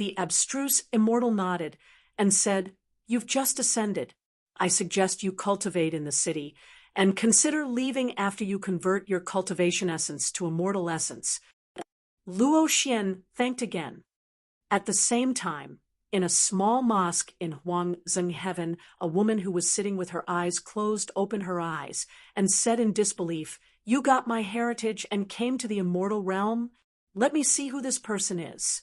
The abstruse immortal nodded and said, "You've just ascended. I suggest you cultivate in the city, and consider leaving after you convert your cultivation essence to immortal essence." Luo Xian thanked again. At the same time, in a small mosque in Huangzheng Heaven, a woman who was sitting with her eyes closed opened her eyes and said in disbelief, "You got my heritage and came to the immortal realm? Let me see who this person is."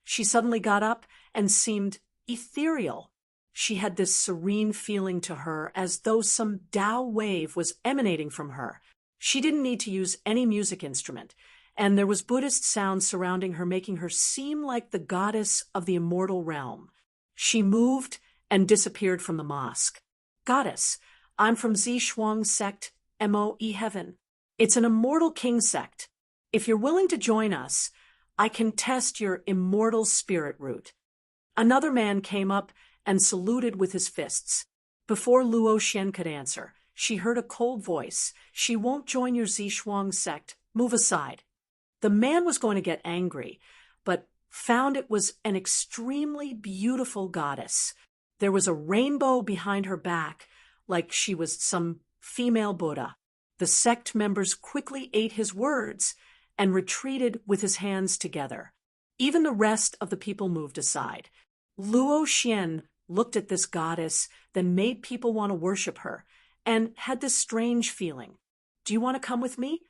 She suddenly got up and seemed ethereal. She had this serene feeling to her as though some Tao wave was emanating from her. She didn't need to use any music instrument, and there was Buddhist sound surrounding her, making her seem like the goddess of the immortal realm. She moved and disappeared from the mosque. "Goddess, I'm from Zishuang sect, Moe Heaven. It's an immortal king sect. If you're willing to join us, I can test your immortal spirit root." Another man came up and saluted with his fists. Before Luo Xian could answer, she heard a cold voice. "She won't join your Zishuang sect. Move aside." The man was going to get angry, but found it was an extremely beautiful goddess. There was a rainbow behind her back, like she was some female Buddha. The sect members quickly ate his words and retreated with his hands together. Even the rest of the people moved aside. Luo Xian looked at this goddess, then made people want to worship her, and had this strange feeling. "Do you want to come with me?"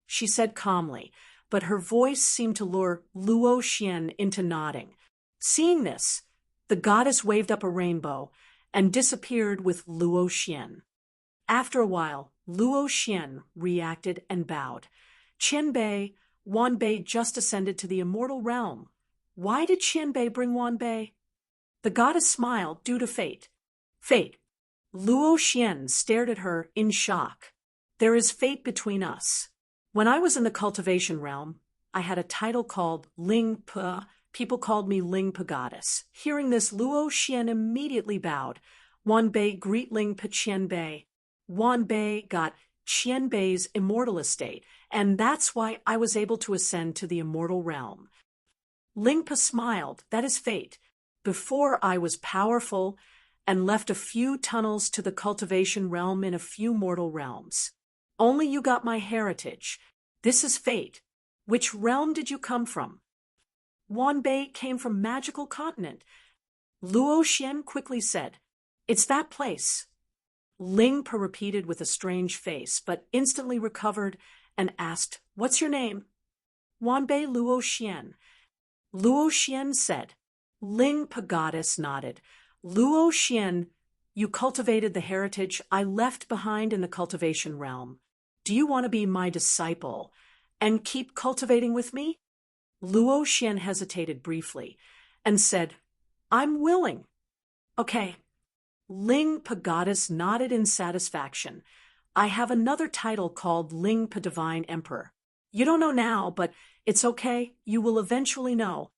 She said calmly, but her voice seemed to lure Luo Xian into nodding. Seeing this, the goddess waved up a rainbow and disappeared with Luo Xian. After a while, Luo Xian reacted and bowed. "Qianbei, Wanbei just ascended to the immortal realm. Why did Qianbei bring Wanbei?" The goddess smiled due to fate. "Fate." Luo Xian stared at her in shock. "There is fate between us. When I was in the cultivation realm, I had a title called Ling Pe. People called me Ling Pe Goddess." Hearing this, Luo Xian immediately bowed. "Wanbei, greet Ling Pe Qianbei. Wanbei got Qianbei's immortal estate, and that's why I was able to ascend to the immortal realm." Ling Pe smiled. "That is fate. Before I was powerful and left a few tunnels to the cultivation realm in a few mortal realms. Only you got my heritage. This is fate. Which realm did you come from?" "Wanbei came from magical continent." Luo Xian quickly said, "It's that place." Ling Pe repeated with a strange face, but instantly recovered and asked, "What's your name?" "Wanbei Luo Xian." Luo Xian said. Ling Pe Goddess nodded. "Luo Xian, you cultivated the heritage I left behind in the cultivation realm. Do you want to be my disciple and keep cultivating with me?" Luo Xian hesitated briefly and said, "I'm willing." "Okay." Ling Pe Goddess nodded in satisfaction. "I have another title called Ling Pe Divine Emperor. You don't know now, but it's okay. You will eventually know."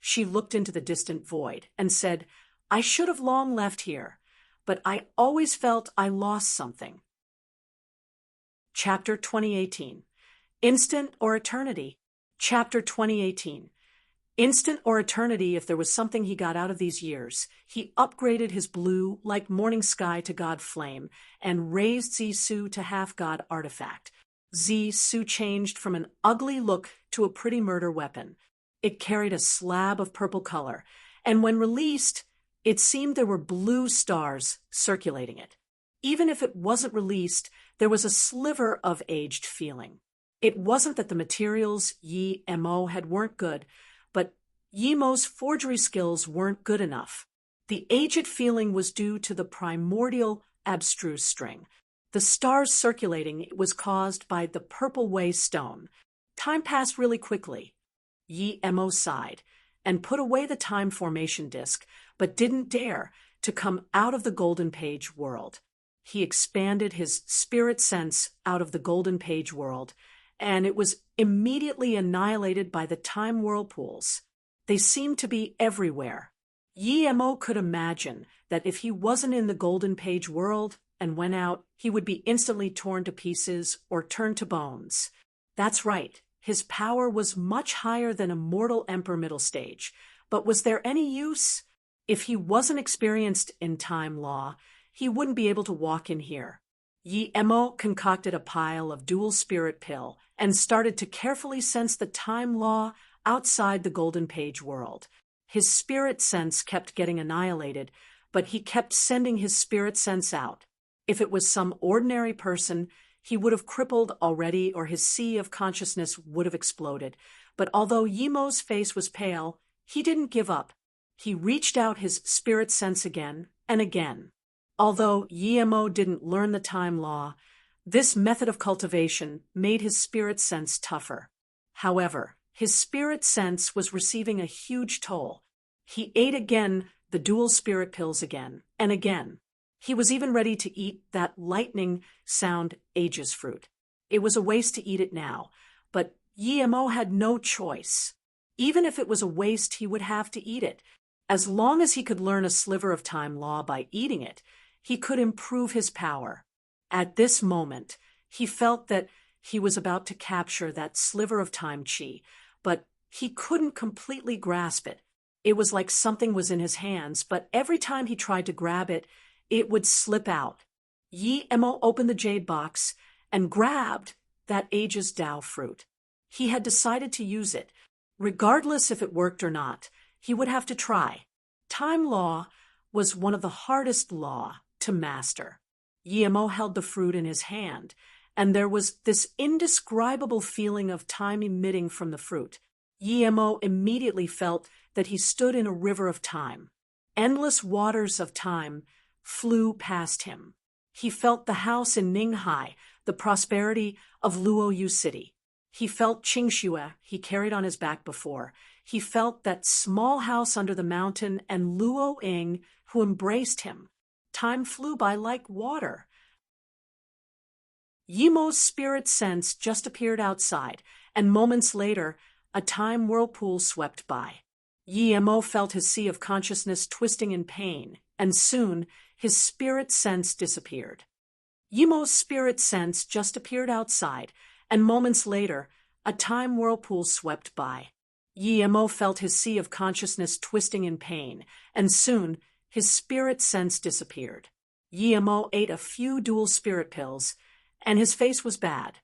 She looked into the distant void and said, "I should have long left here, but I always felt I lost something." Chapter 2018. Instant or Eternity? Chapter 2018. Instant or eternity. If there was something he got out of these years, he upgraded his blue, like morning sky, to God Flame, and raised Zisu to half-God Artifact. Zisu changed from an ugly look to a pretty murder weapon. It carried a slab of purple color, and when released, it seemed there were blue stars circulating it. Even if it wasn't released, there was a sliver of aged feeling. It wasn't that the materials Yi Mo had weren't good, but Yi Mo's forgery skills weren't good enough. The aged feeling was due to the primordial abstruse string. The stars circulating was caused by the purple way stone. Time passed really quickly. Yi Mo sighed and put away the time formation disk, but didn't dare to come out of the golden page world. He expanded his spirit sense out of the golden page world, and it was immediately annihilated by the time whirlpools. They seemed to be everywhere. Yi Mo could imagine that if he wasn't in the golden page world and went out, he would be instantly torn to pieces or turned to bones. That's right. His power was much higher than a mortal emperor middle stage, But was there any use? If he wasn't experienced in time law, he wouldn't be able to walk in here. Yi Emo concocted a pile of dual spirit pill and started to carefully sense the time law outside the golden page world. His spirit sense kept getting annihilated, but he kept sending his spirit sense out. If it was some ordinary person, he would have crippled already or his sea of consciousness would have exploded. But although Yemo's face was pale, he didn't give up. He reached out his spirit sense again and again. Although Yemo didn't learn the time law, this method of cultivation made his spirit sense tougher. However, his spirit sense was receiving a huge toll. He ate again the dual spirit pills again and again. He was even ready to eat that lightning sound ages fruit. It was a waste to eat it now, but Yemo had no choice. Even if it was a waste, he would have to eat it. As long as he could learn a sliver of time law by eating it, he could improve his power. At this moment, he felt that he was about to capture that sliver of time chi, but he couldn't completely grasp it. It was like something was in his hands, but every time he tried to grab it, it would slip out. Yi Emo opened the jade box and grabbed that age's Tao fruit. He had decided to use it. Regardless if it worked or not, he would have to try. Time law was one of the hardest law to master. Yi Emo held the fruit in his hand, and there was this indescribable feeling of time emitting from the fruit. Yi Emo immediately felt that he stood in a river of time. Endless waters of time flew past him. He felt the house in Ninghai, the prosperity of Luoyu City. He felt Qingxue he carried on his back before. He felt that small house under the mountain and Luo Ying who embraced him. Time flew by like water. Yemo's spirit sense just appeared outside, and moments later, a time whirlpool swept by. Yemo felt his sea of consciousness twisting in pain, and soon his spirit sense disappeared. Yemo's spirit sense just appeared outside, and moments later, a time whirlpool swept by. Yemo felt his sea of consciousness twisting in pain, and soon his spirit sense disappeared. Yemo ate a few dual spirit pills, and his face was bad.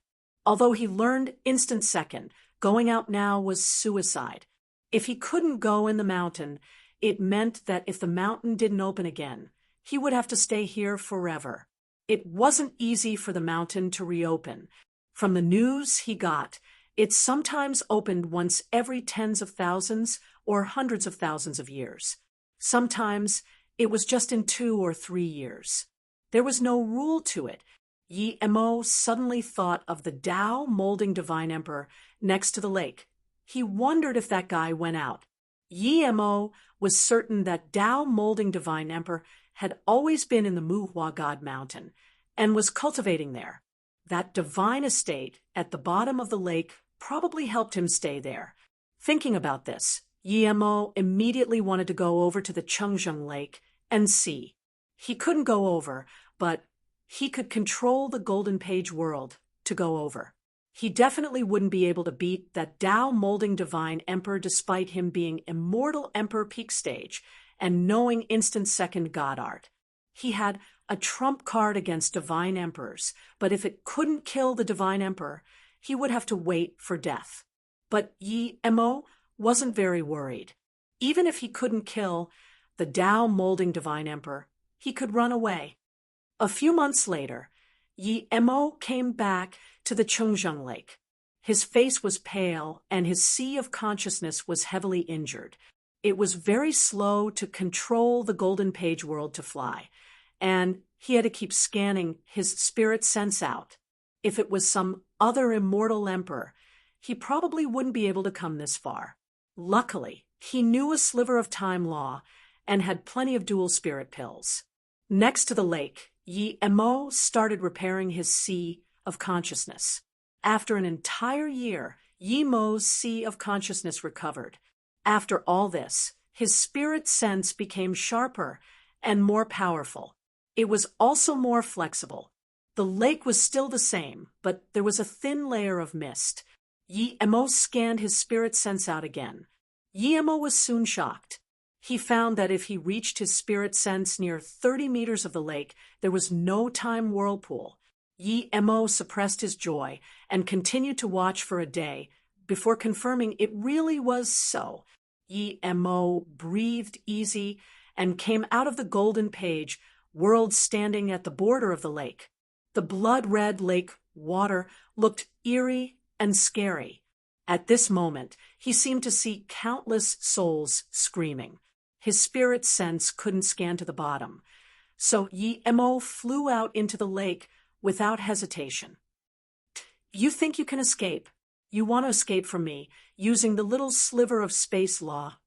Although he learned instant second, going out now was suicide. If he couldn't go in the mountain, it meant that if the mountain didn't open again, he would have to stay here forever. It wasn't easy for the mountain to reopen. From the news he got, it sometimes opened once every tens of thousands or hundreds of thousands of years. Sometimes it was just in 2 or 3 years. There was no rule to it. Yi Emo suddenly thought of the Tao molding divine emperor next to the lake. He wondered if that guy went out. Yi Emo was certain that Tao molding divine emperor had always been in the Muhua God Mountain and was cultivating there. That divine estate at the bottom of the lake probably helped him stay there. Thinking about this, Yi Emo immediately wanted to go over to the Chengzheng Lake and see. He couldn't go over, but he could control the Golden Page world to go over. He definitely wouldn't be able to beat that Tao molding divine emperor despite him being immortal emperor peak stage and knowing instant second god art. He had a trump card against divine emperors, but if it couldn't kill the divine emperor, he would have to wait for death. But Yi Emo wasn't very worried. Even if he couldn't kill the Tao molding divine emperor, he could run away. A few months later, Yi Emo came back to the Chengzheng Lake. His face was pale and his sea of consciousness was heavily injured. It was very slow to control the Golden Page world to fly, and he had to keep scanning his spirit sense out. If it was some other immortal emperor, he probably wouldn't be able to come this far. Luckily, he knew a sliver of time law and had plenty of dual spirit pills. Next to the lake, Yi Emo started repairing his sea of consciousness. After an entire year, Yi Mo's sea of consciousness recovered. After all this, his spirit sense became sharper and more powerful. It was also more flexible. The lake was still the same, but there was a thin layer of mist. Yi Emo scanned his spirit sense out again. Yemo was soon shocked. He found that if he reached his spirit sense near 30 meters of the lake, there was no time whirlpool. Yemo suppressed his joy and continued to watch for a day before confirming it really was so. Yemo breathed easy and came out of the golden page, world standing at the border of the lake. The blood-red lake water looked eerie and scary. At this moment, he seemed to see countless souls screaming. His spirit sense couldn't scan to the bottom, so Yemo flew out into the lake without hesitation. You think you can escape? You want to escape from me, using the little sliver of space law,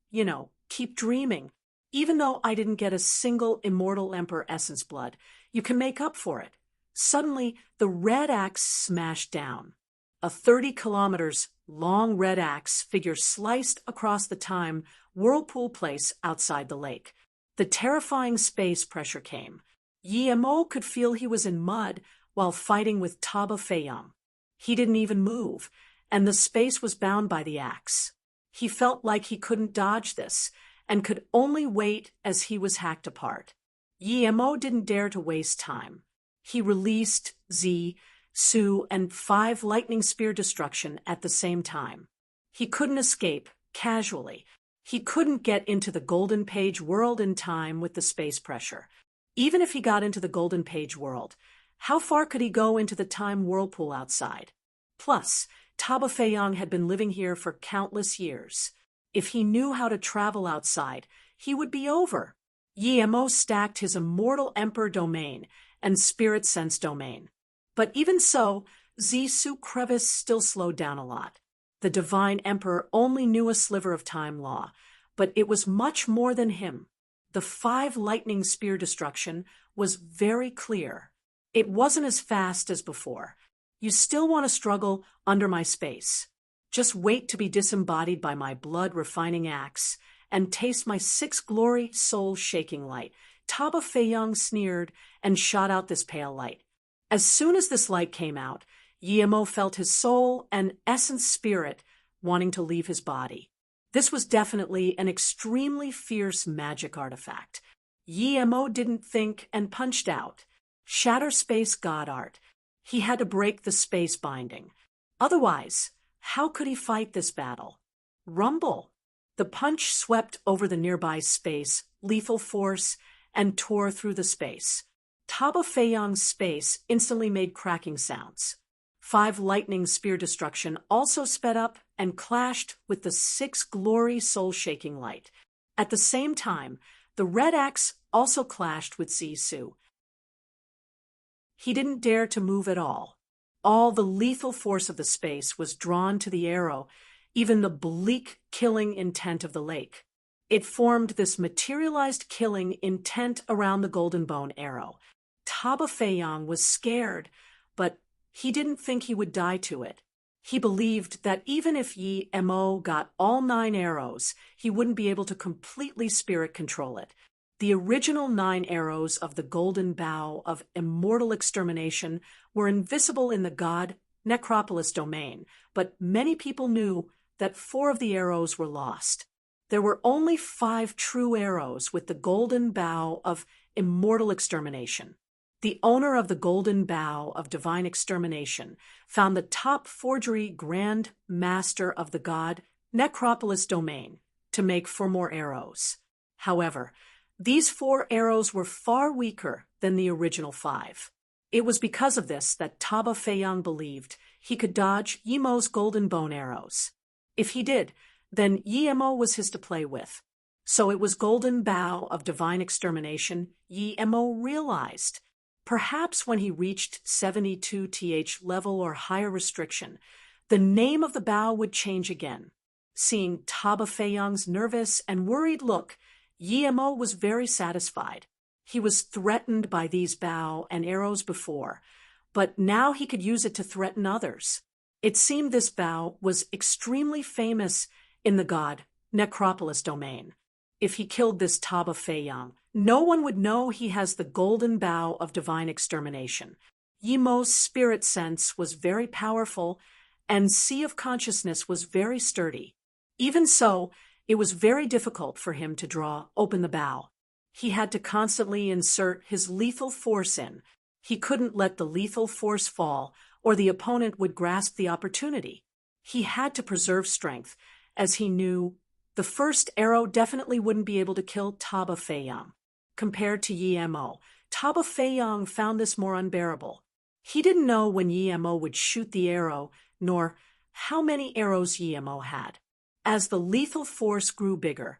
keep dreaming. Even though I didn't get a single immortal emperor essence blood, you can make up for it. Suddenly, the red axe smashed down. A 30 kilometers long red axe figure sliced across the time whirlpool place outside the lake. The terrifying space pressure came. Yemo could feel he was in mud while fighting with Taba Feyang. He didn't even move, and the space was bound by the axe. He felt like he couldn't dodge this, and could only wait as he was hacked apart. Yemo didn't dare to waste time. He released Z, Su, and 5 lightning spear destruction at the same time. He couldn't escape, casually. He couldn't get into the golden page world in time with the space pressure. Even if he got into the golden page world, how far could he go into the time whirlpool outside? Plus, Taba Feyang had been living here for countless years. If he knew how to travel outside, he would be over. Yemo stacked his immortal emperor domain and spirit sense domain. But even so, Zisu Crevice still slowed down a lot. The divine emperor only knew a sliver of time law, but it was much more than him. The 5 lightning spear destruction was very clear. It wasn't as fast as before. You still want to struggle under my space. Just wait to be disembodied by my blood-refining axe and taste my 6 glory soul-shaking light. Taba Feyang sneered and shot out this pale light. As soon as this light came out, Yemo felt his soul and essence spirit wanting to leave his body. This was definitely an extremely fierce magic artifact. Yemo didn't think and punched out. Shatter space god art. He had to break the space binding. Otherwise, how could he fight this battle? Rumble. The punch swept over the nearby space, lethal force, and tore through the space. Taba Feyang's space instantly made cracking sounds. 5 lightning spear destruction also sped up and clashed with the 6 glory soul-shaking light. At the same time, the red axe also clashed with Zisu. He didn't dare to move at all. All the lethal force of the space was drawn to the arrow, even the bleak killing intent of the lake. It formed this materialized killing intent around the golden bone arrow. Taba Feyang was scared, but he didn't think he would die to it. He believed that even if Yemo got all 9 arrows, he wouldn't be able to completely spirit control it. The original 9 arrows of the golden bow of immortal extermination were invisible in the god Necropolis domain, but many people knew that 4 of the arrows were lost. There were only 5 true arrows with the golden bow of immortal extermination. The owner of the golden bow of divine extermination found the top forgery grand master of the god Necropolis domain to make 4 more arrows. However, these 4 arrows were far weaker than the original 5. It was because of this that Taba Feyang believed he could dodge Yemo's golden bone arrows. If he did, then Yemo was his to play with. So it was golden bow of divine extermination Yemo realized. Perhaps when he reached 72th level or higher restriction, the name of the bow would change again. Seeing Taba Feyang's nervous and worried look, Yemo was very satisfied. He was threatened by these bow and arrows before, but now he could use it to threaten others. It seemed this bow was extremely famous in the god Necropolis domain. If he killed this Taba Feyang, no one would know he has the golden bow of divine extermination. Yemo's spirit sense was very powerful, and Sea of Consciousness was very sturdy. Even so, It was very difficult for him to draw open the bow. He had to constantly insert his lethal force in. He couldn't let the lethal force fall, or the opponent would grasp the opportunity. He had to preserve strength, as he knew the first arrow definitely wouldn't be able to kill Taba Feiyang. Compared to Yi Mo, Taba Feiyang found this more unbearable. He didn't know when Yi Mo would shoot the arrow, nor how many arrows Yi Mo had. As the lethal force grew bigger,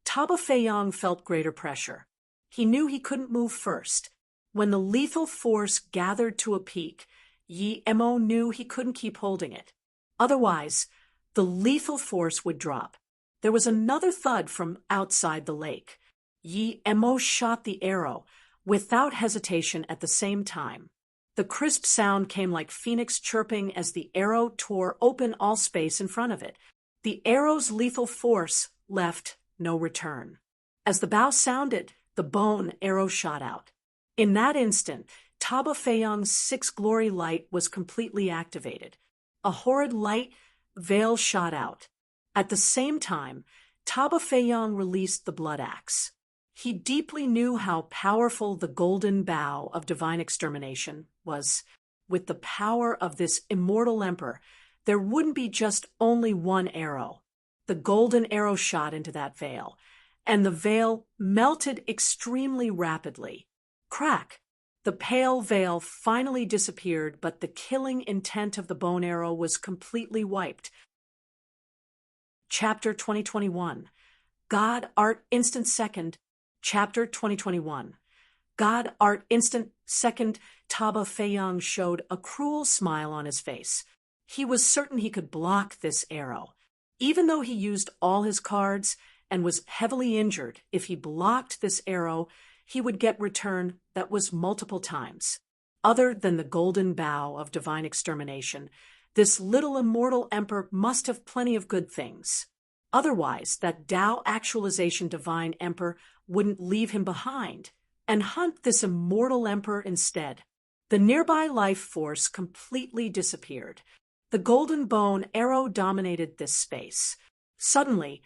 Taba Feiyang felt greater pressure. He knew he couldn't move first. When the lethal force gathered to a peak, Yi Mo knew he couldn't keep holding it. Otherwise, the lethal force would drop. There was another thud from outside the lake. Yi Mo shot the arrow, without hesitation at the same time. The crisp sound came like phoenix chirping as the arrow tore open all space in front of it. The arrow's lethal force left no return. As the bow sounded, the bone arrow shot out. In that instant, Taba Feiyang's sixth glory light was completely activated. A horrid light veil shot out. At the same time, Taba Feiyang released the blood axe. He deeply knew how powerful the golden bow of divine extermination was. With the power of this immortal emperor, there wouldn't be just only one arrow. The golden arrow shot into that veil, and the veil melted extremely rapidly. Crack! The pale veil finally disappeared, but the killing intent of the bone arrow was completely wiped. Chapter 2021. God Art Instant Second. Chapter 2021. God Art Instant Second. Taba Feiyang showed a cruel smile on his face. He was certain he could block this arrow. Even though he used all his cards and was heavily injured, if he blocked this arrow, he would get return that was multiple times. Other than the golden bow of divine extermination, this little immortal emperor must have plenty of good things. Otherwise, that Tao actualization divine emperor wouldn't leave him behind and hunt this immortal emperor instead. The nearby life force completely disappeared. The golden bone arrow dominated this space. Suddenly,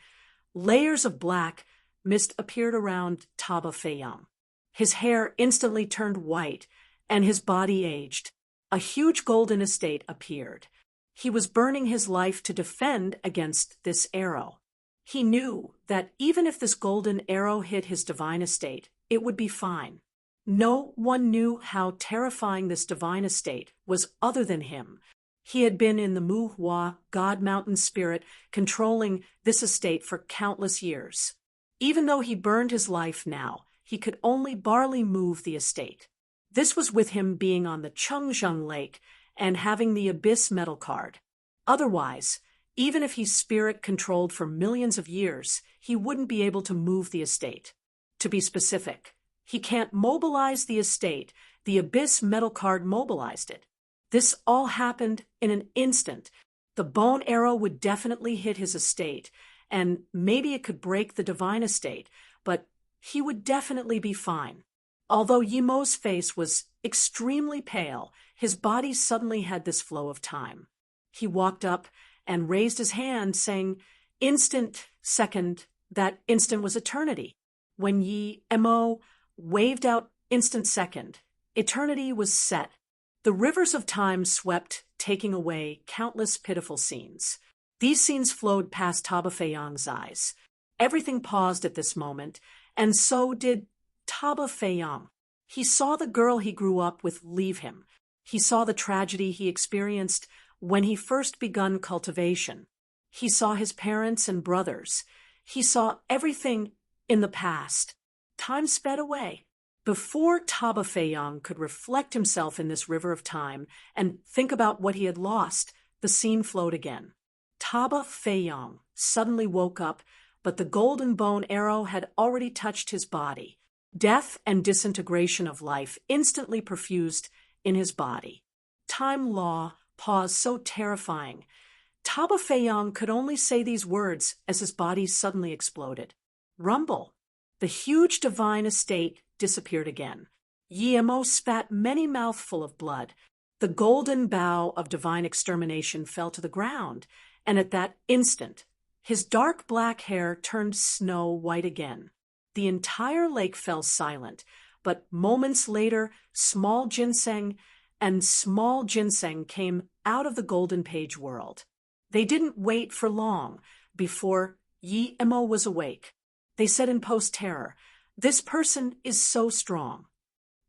layers of black mist appeared around Taba Feiyang. His hair instantly turned white, and his body aged. A huge golden estate appeared. He was burning his life to defend against this arrow. He knew that even if this golden arrow hit his divine estate, it would be fine. No one knew how terrifying this divine estate was other than him. He had been in the Muhua God Mountain spirit controlling this estate for countless years. Even though he burned his life now, he could only barely move the estate. This was with him being on the Chengzheng Lake and having the Abyss metal card. Otherwise, even if he's spirit controlled for millions of years, he wouldn't be able to move the estate. To be specific, he can't mobilize the estate. The Abyss metal card mobilized it. This all happened in an instant. The bone arrow would definitely hit his estate, and maybe it could break the divine estate, but he would definitely be fine. Although Yi Mo's face was extremely pale, his body suddenly had this flow of time. He walked up and raised his hand, saying, "Instant, second." That instant was eternity. When Yi Mo waved out instant second, eternity was set. The rivers of time swept, taking away countless pitiful scenes. These scenes flowed past Taba Feiyang's eyes. Everything paused at this moment, and so did Taba Feiyang. He saw the girl he grew up with leave him. He saw the tragedy he experienced when he first begun cultivation. He saw his parents and brothers. He saw everything in the past. Time sped away. Before Taba Feiyang could reflect himself in this river of time and think about what he had lost, the scene flowed again. Taba Feiyang suddenly woke up, but the golden bone arrow had already touched his body. Death and disintegration of life instantly perfused in his body. Time law paused so terrifying. Taba Feiyang could only say these words as his body suddenly exploded. Rumble. The huge divine estate disappeared again. Yi Mo spat many mouthful of blood. The golden bow of divine extermination fell to the ground, and at that instant, His dark black hair turned snow white again. The entire lake fell silent, but moments later, small ginseng came out of the golden page world. They didn't wait for long before Yi Emo was awake. They said in post-terror, "This person is so strong.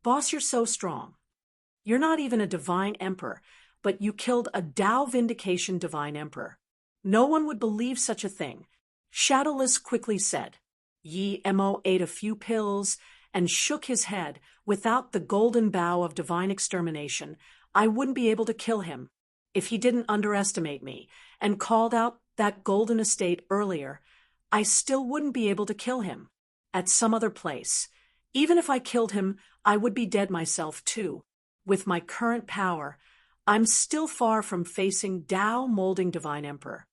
Boss, you're so strong. You're not even a divine emperor, but you killed a Tao Vindication divine emperor. No one would believe such a thing." Shadowless quickly said. Yi Emo ate a few pills and shook his head. "Without the golden bow of divine extermination, I wouldn't be able to kill him. If he didn't underestimate me and called out that golden estate earlier, I still wouldn't be able to kill him. At some other place. Even if I killed him, I would be dead myself too. With my current power, I'm still far from facing Tao molding divine emperor."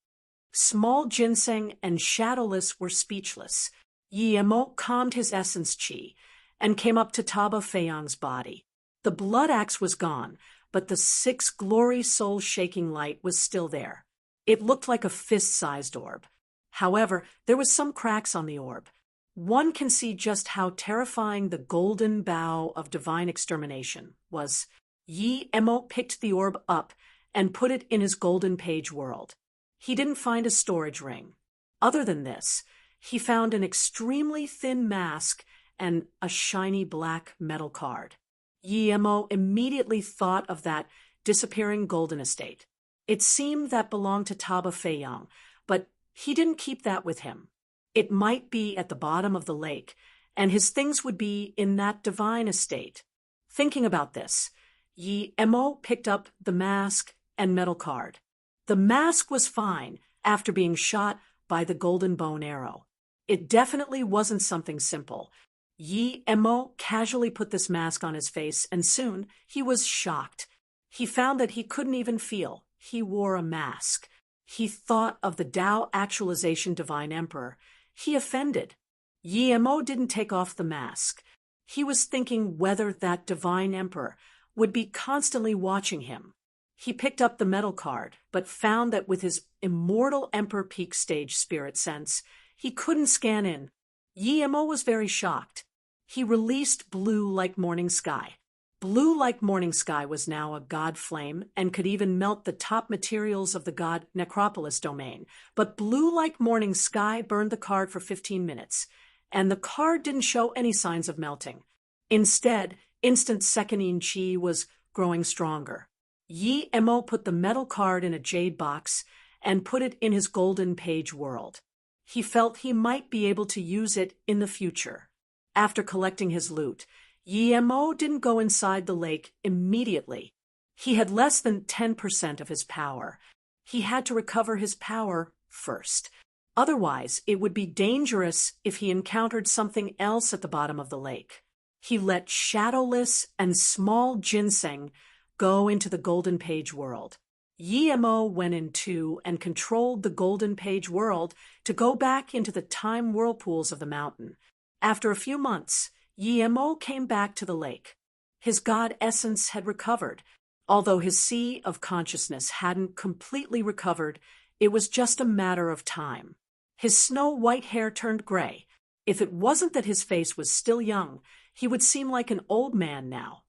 Small ginseng and Shadowless were speechless. Yi Emo calmed his essence chi and came up to Taba Feiyang's body. The blood axe was gone, but the 6 glory soul-shaking light was still there. It looked like a fist-sized orb. However, there was some cracks on the orb. One can see just how terrifying the golden bow of divine extermination was. Yi Emo picked the orb up and put it in his golden page world. He didn't find a storage ring. Other than this, he found an extremely thin mask and a shiny black metal card. Yi Emo immediately thought of that disappearing golden estate. It seemed that belonged to Taba Feiyang, but he didn't keep that with him. It might be at the bottom of the lake, and his things would be in that divine estate. Thinking about this, Yi Emo picked up the mask and metal card. The mask was fine after being shot by the golden bow and arrow. It definitely wasn't something simple. Yi Emo casually put this mask on his face, and soon he was shocked. He found that he couldn't even feel. He wore a mask. He thought of the Tao Actualization Divine Emperor. He offended. Yi Emo didn't take off the mask. He was thinking whether that Divine Emperor would be constantly watching him. He picked up the metal card, but found that with his immortal Emperor Peak Stage spirit sense, he couldn't scan in. Yi Emo was very shocked. He released Blue Like Morning Sky. Blue Like Morning Sky was now a god flame and could even melt the top materials of the god Necropolis domain. But Blue Like Morning Sky burned the card for 15 minutes, and the card didn't show any signs of melting. Instead, instant Sekanine Chi was growing stronger. Yi Emo put the metal card in a jade box and put it in his golden page world. He felt he might be able to use it in the future. After collecting his loot, Yi Emo didn't go inside the lake immediately. He had less than 10% of his power. He had to recover his power first. Otherwise, it would be dangerous if he encountered something else at the bottom of the lake. He let Shadowless and Small Ginseng go into the Golden Page world. Yi Emo went in too and controlled the Golden Page world to go back into the time whirlpools of the mountain. After a few months, Yi Emo came back to the lake. His god essence had recovered. Although his sea of consciousness hadn't completely recovered, it was just a matter of time. His snow-white hair turned gray. If it wasn't that his face was still young, he would seem like an old man now.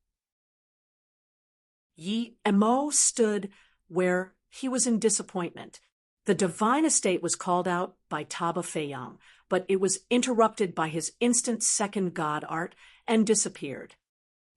Yi Emo stood where he was in disappointment. The divine estate was called out by Taba Feiyang, but it was interrupted by his instant second god art and disappeared.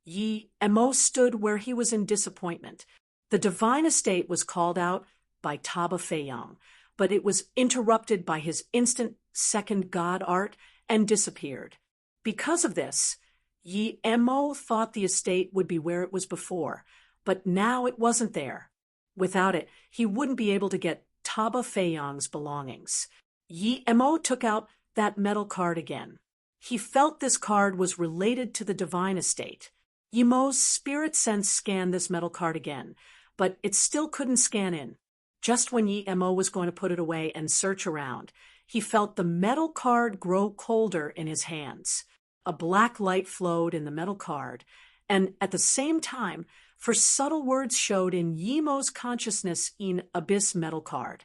Yi Emo stood where he was in disappointment. The divine estate was called out by Taba Feiyang, but it was interrupted by his instant second god art and disappeared. Because of this, Yi Emo thought the estate would be where it was before, but now it wasn't there. Without it, he wouldn't be able to get Taba Feiyang's belongings. Yi Emo took out that metal card again. He felt this card was related to the divine estate. Yi Emo's spirit sense scanned this metal card again, but it still couldn't scan in. Just when Yi Emo was going to put it away and search around, he felt the metal card grow colder in his hands. A black light flowed in the metal card, and at the same time, for subtle words showed in Yi Emo's consciousness in Abyss metal card.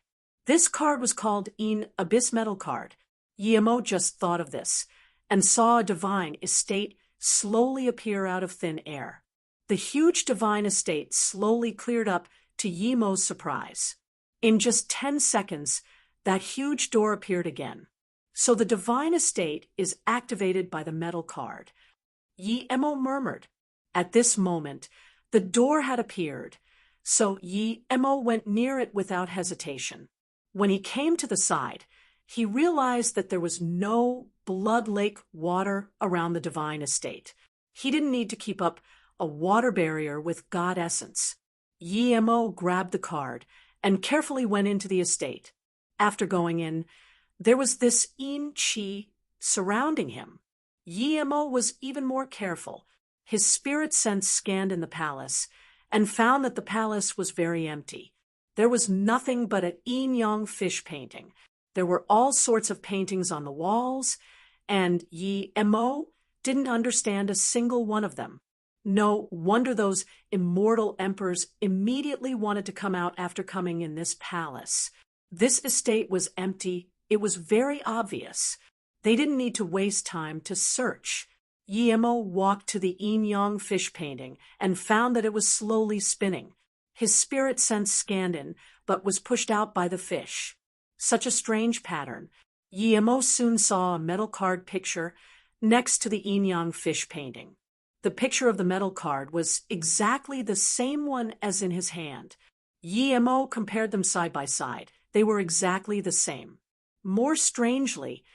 This card was called an Abyss Metal card. Yemo just thought of this and saw a divine estate slowly appear out of thin air. The huge divine estate slowly cleared up to Yemo's surprise. In just 10 seconds, that huge door appeared again. So the divine estate is activated by the metal card. Yemo murmured. At this moment, the door had appeared, so Yemo went near it without hesitation. When he came to the side, he realized that there was no blood lake water around the divine estate. He didn't need to keep up a water barrier with God essence. Yemo grabbed the card and carefully went into the estate. After going in, there was this chi surrounding him. Yemo was even more careful. His spirit sense scanned in the palace and found that the palace was very empty. There was nothing but an yin-yang fish painting. There were all sorts of paintings on the walls, and Yemo didn't understand a single one of them. No wonder those immortal emperors immediately wanted to come out after coming in this palace. This estate was empty. It was very obvious. They didn't need to waste time to search. Yemo walked to the yin-yang fish painting and found that it was slowly spinning. His spirit sense scanned in, but was pushed out by the fish. Such a strange pattern. Yemo soon saw a metal card picture next to the yin-yang fish painting. The picture of the metal card was exactly the same one as in his hand. Yemo compared them side by side. They were exactly the same. More strangely,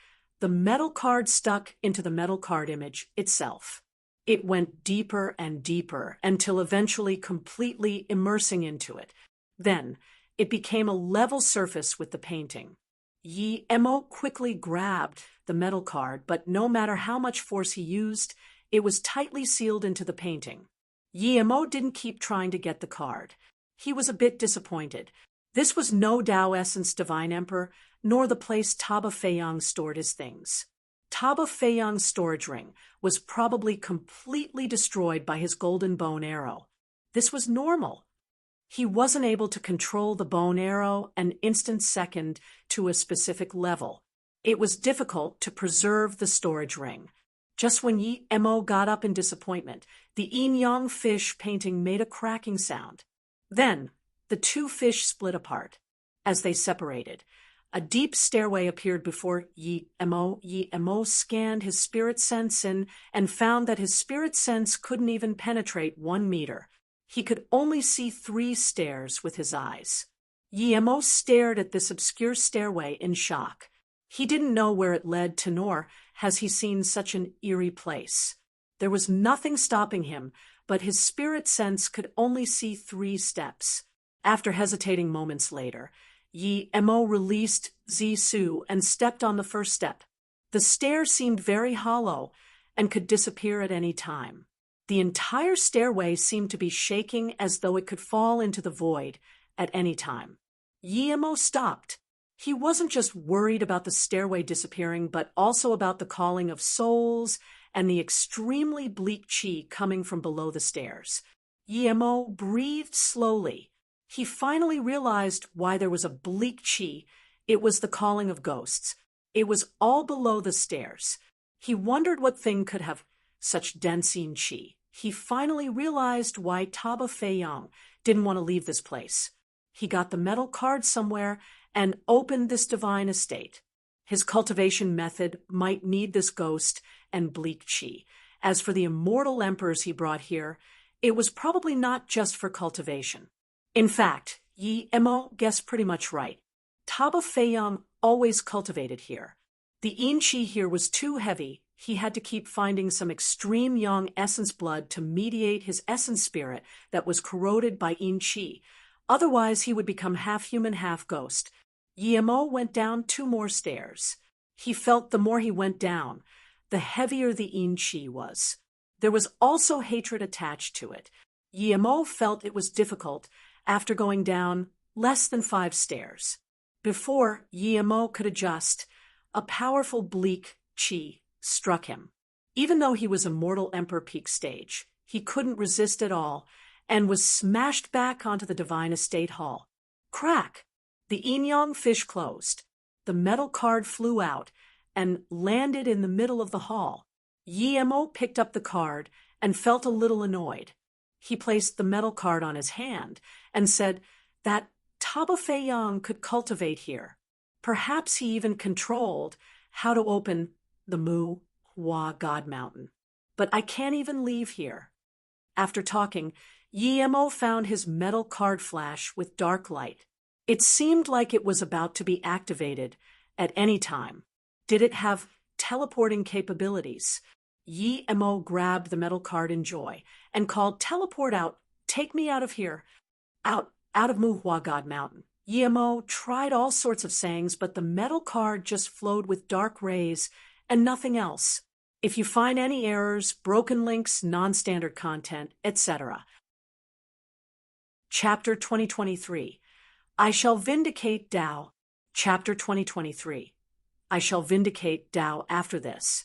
the metal card stuck into the metal card image itself. It went deeper and deeper until eventually completely immersing into it. Then, it became a level surface with the painting. Yemo quickly grabbed the metal card, but no matter how much force he used, it was tightly sealed into the painting. Yemo didn't keep trying to get the card. He was a bit disappointed. This was no Tao Essence Divine Emperor, nor the place Taba Feiyang stored his things. Taba Feiyang's storage ring was probably completely destroyed by his golden bone arrow. This was normal. He wasn't able to control the bone arrow an instant second to a specific level. It was difficult to preserve the storage ring. Just when Yemo got up in disappointment, the yin-yang fish painting made a cracking sound. Then, the two fish split apart. As they separated, a deep stairway appeared before Yemo. Yemo scanned his spirit sense in and found that his spirit sense couldn't even penetrate 1 meter. He could only see 3 stairs with his eyes. Yemo stared at this obscure stairway in shock. He didn't know where it led to, nor has he seen such an eerie place. There was nothing stopping him, but his spirit sense could only see 3 steps. After hesitating moments later, Yemo released Zisu and stepped on the first step. The stair seemed very hollow and could disappear at any time. The entire stairway seemed to be shaking as though it could fall into the void at any time. Yemo stopped. He wasn't just worried about the stairway disappearing, but also about the calling of souls and the extremely bleak chi coming from below the stairs. Yemo breathed slowly. He finally realized why there was a bleak chi. It was the calling of ghosts. It was all below the stairs. He wondered what thing could have such dense chi. He finally realized why Taba Feiyang didn't want to leave this place. He got the metal card somewhere and opened this divine estate. His cultivation method might need this ghost and bleak chi. As for the immortal emperors he brought here, it was probably not just for cultivation. In fact, Yemo guessed pretty much right. Taba Feiyang always cultivated here. The yin chi here was too heavy. He had to keep finding some extreme yang essence blood to mediate his essence spirit that was corroded by yin chi. Otherwise, he would become half human, half ghost. Yemo went down 2 more stairs. He felt the more he went down, the heavier the yin chi was. There was also hatred attached to it. Yemo felt it was difficult after going down less than 5 stairs. Before Yemo could adjust, a powerful bleak chi struck him. Even though he was a mortal emperor peak stage, he couldn't resist at all and was smashed back onto the divine estate hall. Crack! The Inyong fish closed. The metal card flew out and landed in the middle of the hall. Yemo picked up the card and felt a little annoyed. He placed the metal card on his hand and said that Taba Feiyang could cultivate here. Perhaps he even controlled how to open the Mu Hua God Mountain. But I can't even leave here. After talking, Yemo found his metal card flash with dark light. It seemed like it was about to be activated at any time. Did it have teleporting capabilities? Yemo grabbed the metal card in joy and called, "Teleport out! Take me out of here! Out of Mu Hua God Mountain." Yemo tried all sorts of sayings, but the metal card just flowed with dark rays and nothing else. If you find any errors, broken links, non-standard content, etc. Chapter 2023. I shall vindicate Tao. Chapter 2023. I shall vindicate Tao after this.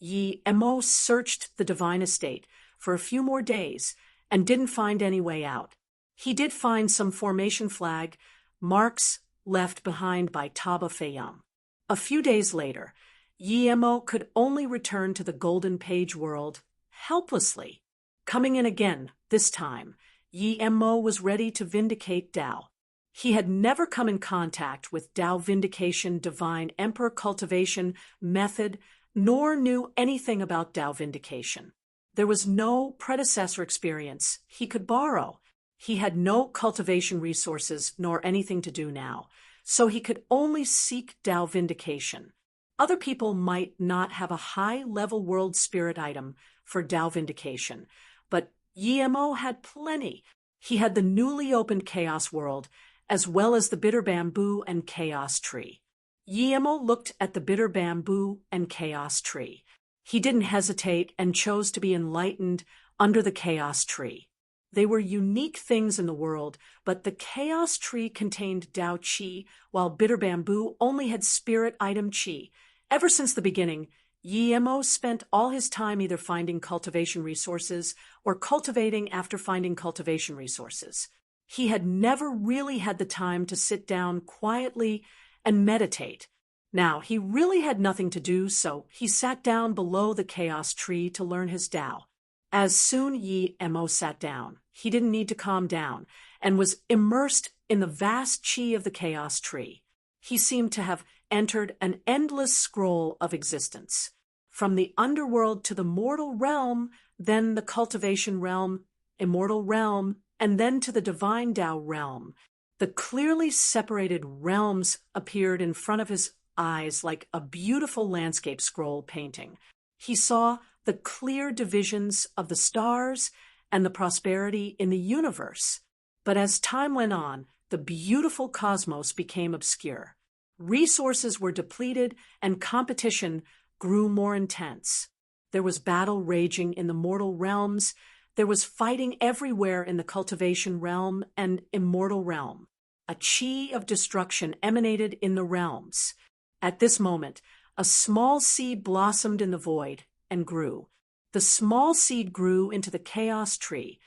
Yemo searched the divine estate for a few more days and didn't find any way out. He did find some formation flag marks left behind by Taba Feiyang. A few days later, Yemo could only return to the Golden Page world helplessly. Coming in again, this time, Yemo was ready to vindicate Tao. He had never come in contact with Tao Vindication Divine Emperor Cultivation method, nor knew anything about Tao Vindication. There was no predecessor experience he could borrow. He had no cultivation resources nor anything to do now, so he could only seek Tao Vindication. Other people might not have a high-level world spirit item for Tao Vindication, but Yemo had plenty. He had the newly opened Chaos World, as well as the Bitter Bamboo and Chaos Tree. Yemo looked at the Bitter Bamboo and Chaos Tree. He didn't hesitate and chose to be enlightened under the Chaos Tree. They were unique things in the world, but the Chaos Tree contained Tao Qi, while Bitter Bamboo only had spirit item Qi. Ever since the beginning, Yemo spent all his time either finding cultivation resources or cultivating after finding cultivation resources. He had never really had the time to sit down quietly and meditate. Now, he really had nothing to do, so he sat down below the Chaos Tree to learn his Tao. As soon Yemo sat down, he didn't need to calm down and was immersed in the vast Qi of the Chaos Tree. He seemed to have entered an endless scroll of existence. From the underworld to the mortal realm, then the cultivation realm, immortal realm, and then to the divine Tao realm. The clearly separated realms appeared in front of his eyes like a beautiful landscape scroll painting. He saw the clear divisions of the stars and the prosperity in the universe. But as time went on, the beautiful cosmos became obscure. Resources were depleted and competition grew more intense. There was battle raging in the mortal realms. There was fighting everywhere in the cultivation realm and immortal realm. A Qi of destruction emanated in the realms. At this moment, a small seed blossomed in the void and grew. The small seed grew into the Chaos Tree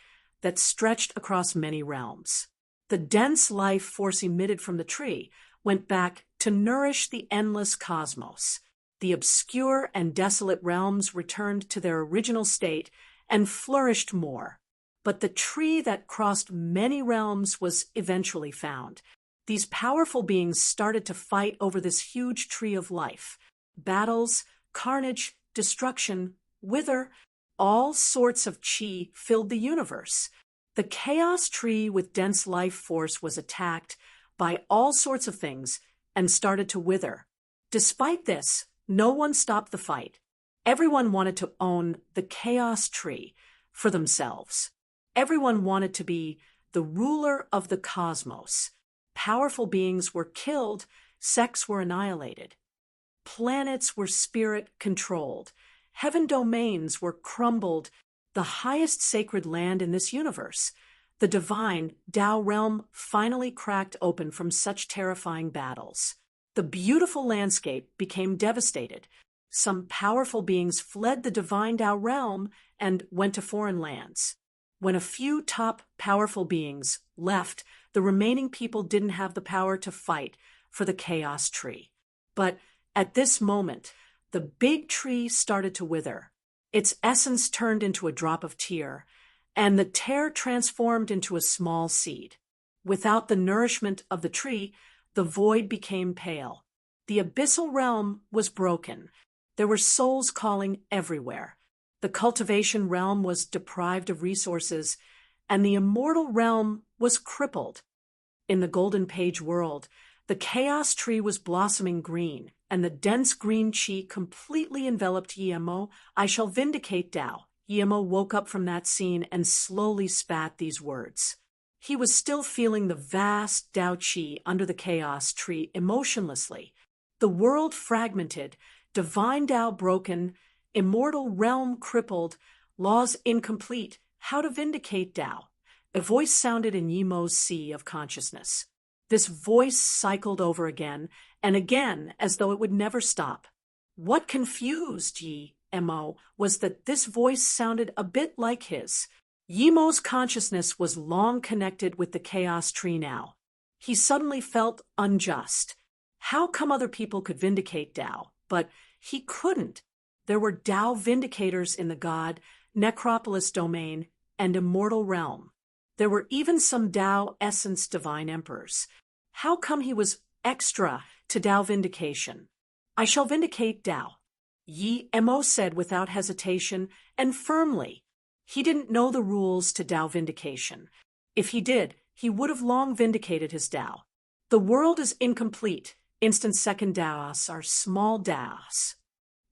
that stretched across many realms. The dense life force emitted from the tree went back to nourish the endless cosmos. The obscure and desolate realms returned to their original state and flourished more. But the tree that crossed many realms was eventually found. These powerful beings started to fight over this huge tree of life. Battles, carnage, destruction, wither, all sorts of Qi filled the universe. The Chaos Tree with dense life force was attacked by all sorts of things and started to wither. Despite this, no one stopped the fight. Everyone wanted to own the Chaos Tree for themselves. Everyone wanted to be the ruler of the cosmos. Powerful beings were killed, sects were annihilated. Planets were spirit-controlled. Heaven domains were crumbled, the highest sacred land in this universe. The divine Tao realm finally cracked open from such terrifying battles. The beautiful landscape became devastated. Some powerful beings fled the divine Tao realm and went to foreign lands. When a few top powerful beings left, the remaining people didn't have the power to fight for the chaos tree. But at this moment, the big tree started to wither. Its essence turned into a drop of tear, and the tear transformed into a small seed. Without the nourishment of the tree, the void became pale. The abyssal realm was broken. There were souls calling everywhere. The cultivation realm was deprived of resources, and the immortal realm was crippled. In the Golden Page world, the chaos tree was blossoming green, and the dense green chi completely enveloped Yemo. I shall vindicate Tao. Yemo woke up from that scene and slowly spat these words. He was still feeling the vast Tao Chi under the chaos tree emotionlessly. The world fragmented, divine Tao broken, immortal realm crippled, laws incomplete. How to vindicate Tao? A voice sounded in Yemo's sea of consciousness. This voice cycled over again and again as though it would never stop. What confused Yemo was that this voice sounded a bit like his. Yemo's consciousness was long connected with the chaos tree now. He suddenly felt unjust. How come other people could vindicate Tao, but he couldn't? There were Tao vindicators in the God, Necropolis domain, and immortal realm. There were even some Tao essence divine emperors. How come he was extra to Tao vindication? I shall vindicate Tao, Yemo said without hesitation and firmly. He didn't know the rules to Tao vindication. If he did, he would have long vindicated his Tao. The world is incomplete. Instant second Taos are small Taos.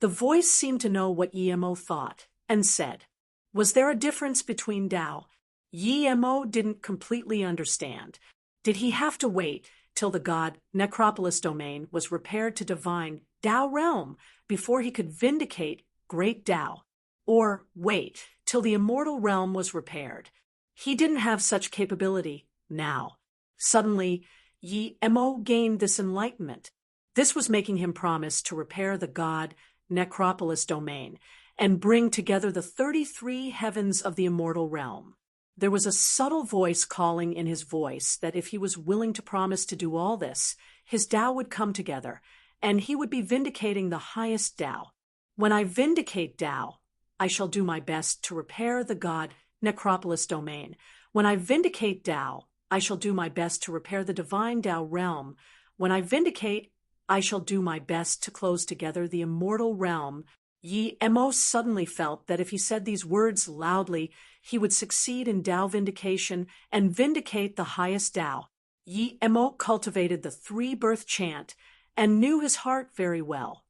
The voice seemed to know what Yemo thought and said, was there a difference between Tao? Yemo didn't completely understand. Did he have to wait till the God Necropolis domain was repaired to divine Tao realm before he could vindicate great Tao? Or wait till the immortal realm was repaired? He didn't have such capability now. Suddenly, Yemo gained this enlightenment. This was making him promise to repair the God Necropolis domain and bring together the 33 heavens of the immortal realm. There was a subtle voice calling in his voice that if he was willing to promise to do all this, his Tao would come together, and he would be vindicating the highest Tao. When I vindicate Tao, I shall do my best to repair the God Necropolis domain. When I vindicate Tao, I shall do my best to repair the divine Tao realm. When I vindicate, I shall do my best to close together the immortal realm. Yemo suddenly felt that if he said these words loudly, he would succeed in Tao vindication and vindicate the highest Tao. Yemo cultivated the three-birth chant and knew his heart very well.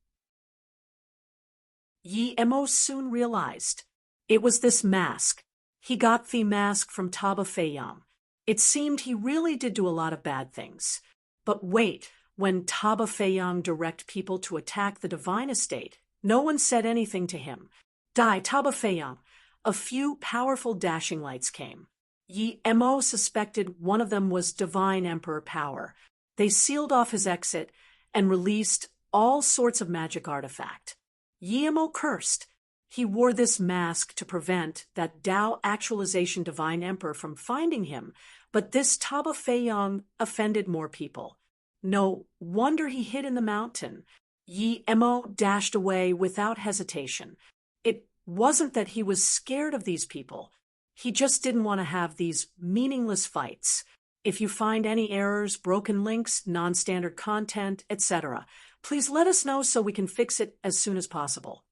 Yemo soon realized it was this mask. He got the mask from Taba Feiyang. It seemed he really did do a lot of bad things. But wait, when Taba Feiyang directed people to attack the divine estate, no one said anything to him. Die Taba Feiyang. A few powerful dashing lights came. Yemo suspected one of them was divine emperor power. They sealed off his exit and released all sorts of magic artifact. Yemo cursed. He wore this mask to prevent that Tao actualization divine emperor from finding him, but this Taba Feiyang offended more people. No wonder he hid in the mountain. Yemo dashed away without hesitation. It wasn't that he was scared of these people. He just didn't want to have these meaningless fights. If you find any errors, broken links, non-standard content, etc., please let us know so we can fix it as soon as possible.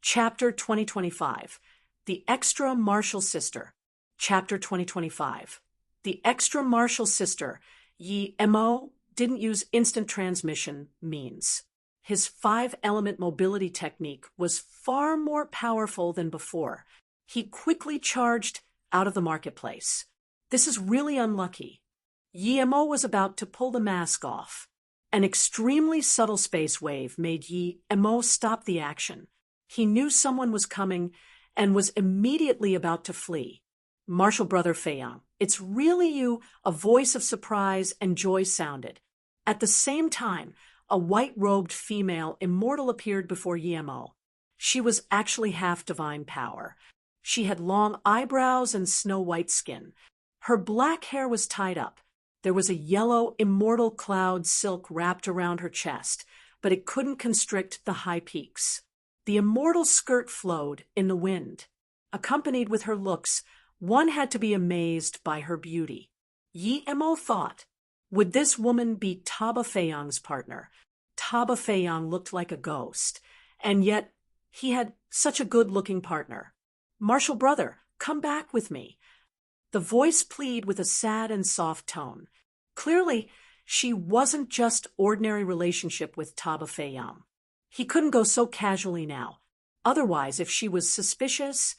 Chapter 2025. The Extra Martial Sister. Chapter 2025. The Extra Martial Sister. Yemo didn't use instant transmission means. His 5-element mobility technique was far more powerful than before. He quickly charged out of the marketplace. This is really unlucky. Yemo was about to pull the mask off. An extremely subtle space wave made Yemo stop the action. He knew someone was coming and was immediately about to flee. Martial Brother Feiyang, it's really you, a voice of surprise and joy sounded. At the same time, a white-robed female immortal appeared before Yemo. She was actually half divine power. She had long eyebrows and snow-white skin. Her black hair was tied up. There was a yellow, immortal cloud silk wrapped around her chest, but it couldn't constrict the high peaks. The immortal skirt flowed in the wind. Accompanied with her looks, one had to be amazed by her beauty. Yi Mo thought, would this woman be Taba Feiyang's partner? Taba Feiyang looked like a ghost, and yet he had such a good-looking partner. Martial brother, come back with me. The voice pleaded with a sad and soft tone. Clearly, she wasn't just ordinary relationship with Taba Feiyang. He couldn't go so casually now. Otherwise, if she was suspicious,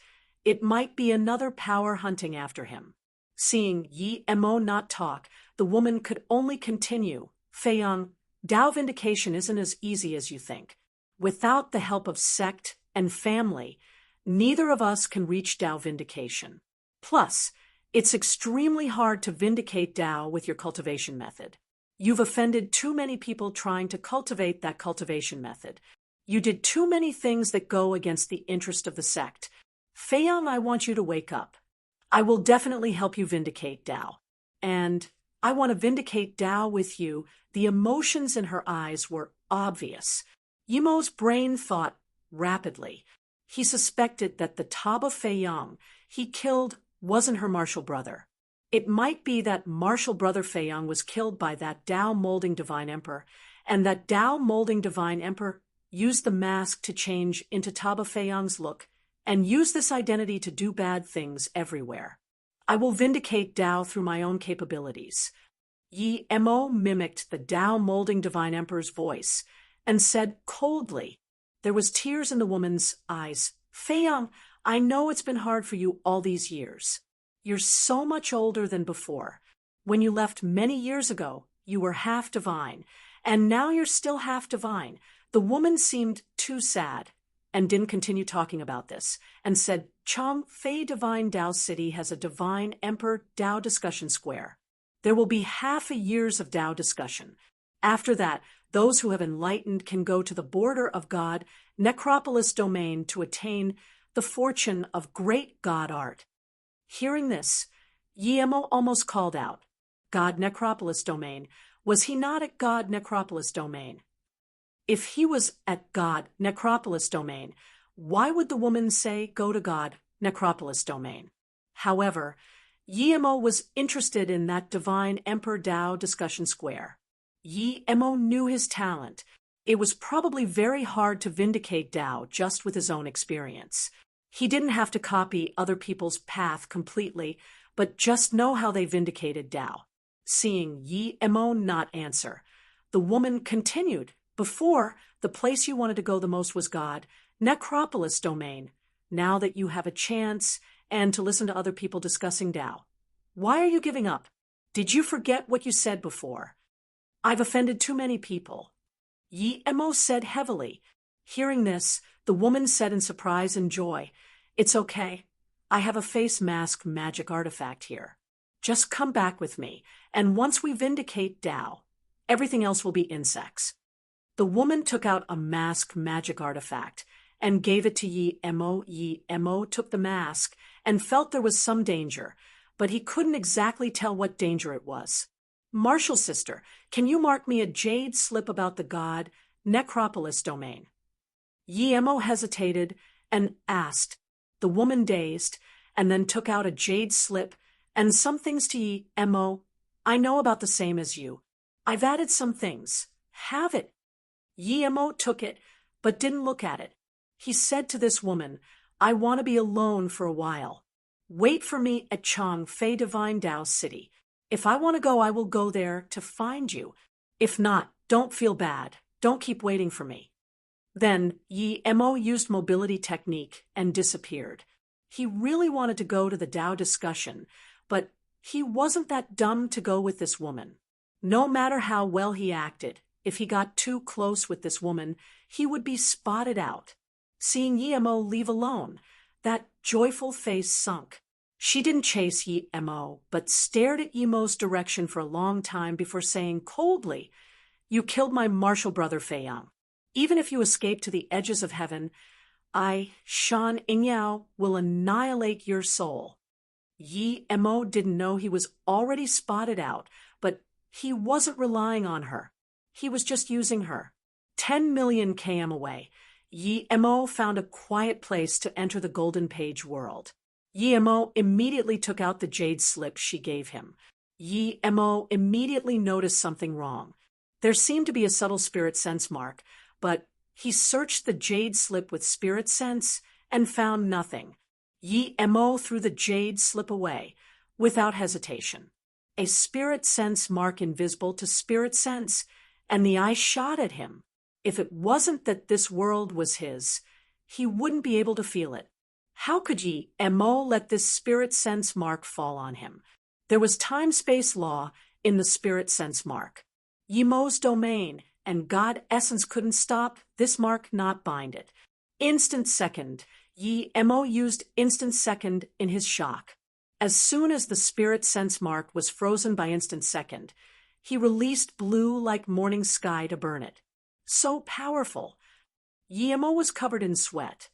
it might be another power hunting after him. Seeing Yi Mo not talk, the woman could only continue. Feiyang, Dao vindication isn't as easy as you think. Without the help of sect and family, neither of us can reach Dao vindication. Plus, it's extremely hard to vindicate Dao with your cultivation method. You've offended too many people trying to cultivate that cultivation method. You did too many things that go against the interest of the sect. Feiyang, I want you to wake up. I will definitely help you vindicate Dao. And I want to vindicate Dao with you. The emotions in her eyes were obvious. Yimo's brain thought rapidly. He suspected that the Taba Feiyang he killed wasn't her martial brother. It might be that martial brother Feiyang was killed by that Dao molding divine emperor, and that Dao molding divine emperor used the mask to change into Taba Feiyang's look, and use this identity to do bad things everywhere. I will vindicate Dao through my own capabilities. Yi Mo mimicked the Dao molding divine emperor's voice, and said coldly. There was tears in the woman's eyes. Feiyang, I know it's been hard for you all these years. You're so much older than before. When you left many years ago, you were half divine, and now you're still half divine. The woman seemed too sad, and didn't continue talking about this, and said, Chang Fei Divine Dao City has a Divine Emperor Dao discussion square. There will be half a year's of Dao discussion. After that, those who have enlightened can go to the border of God, Necropolis domain to attain the fortune of great God art. Hearing this, Yi Mo almost called out, God Necropolis domain. Was he not at God Necropolis domain? If he was at God Necropolis domain, why would the woman say go to God Necropolis domain? However, Yi Mo was interested in that divine Emperor Dao discussion square. Yi Mo knew his talent. It was probably very hard to vindicate Dao just with his own experience. He didn't have to copy other people's path completely, but just know how they vindicated Dao. Seeing Yi Mo not answer, the woman continued. Before, the place you wanted to go the most was God, Necropolis domain. Now that you have a chance and to listen to other people discussing Dao, why are you giving up? Did you forget what you said before? I've offended too many people. Yi Mo said heavily. Hearing this, the woman said in surprise and joy, It's okay. I have a face mask magic artifact here. Just come back with me, and once we vindicate Dao, everything else will be insects. The woman took out a mask magic artifact and gave it to Yi Mo. Yi Mo took the mask and felt there was some danger, but he couldn't exactly tell what danger it was. Martial sister, can you mark me a jade slip about the god Necropolis domain? Yi Mo hesitated and asked. The woman dazed, and then took out a jade slip and some things to Yi Mo. I know about the same as you. I've added some things. Have it. Yi Mo took it, but didn't look at it. He said to this woman, I want to be alone for a while. Wait for me at Chang Fei Divine Dao City. If I want to go, I will go there to find you. If not, don't feel bad. Don't keep waiting for me. Then Yi Mo used mobility technique and disappeared. He really wanted to go to the Dao discussion, but he wasn't that dumb to go with this woman. No matter how well he acted, if he got too close with this woman, he would be spotted out. Seeing Yi Mo leave alone, that joyful face sunk. She didn't chase Yi Mo, but stared at Yi Mo's direction for a long time before saying coldly, You killed my martial brother Feiyang. Even if you escape to the edges of heaven, I, Shan Ingyao, will annihilate your soul. Yi Mo didn't know he was already spotted out, but he wasn't relying on her. He was just using her. 10 million km away, Yi Mo found a quiet place to enter the Golden Page world. Yi Mo immediately took out the jade slip she gave him. Yi Mo immediately noticed something wrong. There seemed to be a subtle spirit sense mark, but he searched the jade slip with spirit sense and found nothing. Yi Mo threw the jade slip away, without hesitation. A spirit sense mark invisible to spirit sense, and the eye shot at him. If it wasn't that this world was his, he wouldn't be able to feel it. How could Yi Mo let this spirit sense mark fall on him? There was time-space law in the spirit sense mark. Yi Mo's domain and God essence couldn't stop this mark, not bind it. Instant second, Yi Mo used instant second in his shock. As soon as the spirit sense mark was frozen by instant second, he released blue like morning sky to burn it. So powerful. Yi Mo was covered in sweat.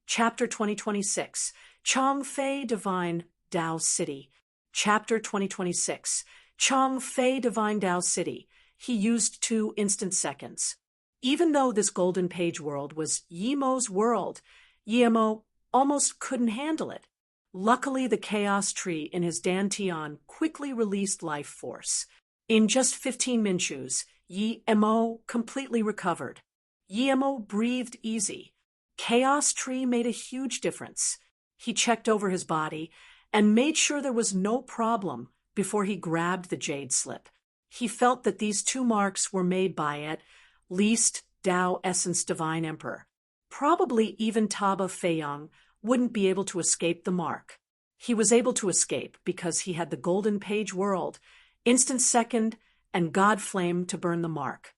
Chapter 2026, Changfei Divine Dao City. Chapter 2026, Changfei Divine Dao City. He used 2 instant seconds. Even though this Golden Page world was Yi Mo's world, Yi Mo almost couldn't handle it. Luckily, the chaos tree in his dantian quickly released life force. In just 15 minchus, Yi Mo completely recovered. Yi Mo breathed easy. Chaos tree made a huge difference. He checked over his body and made sure there was no problem before he grabbed the jade slip. He felt that these 2 marks were made by at least Tao Essence Divine Emperor. Probably even Taba Feiyang wouldn't be able to escape the mark. He was able to escape because he had the Golden Page world, instant second, and God Flame to burn the mark.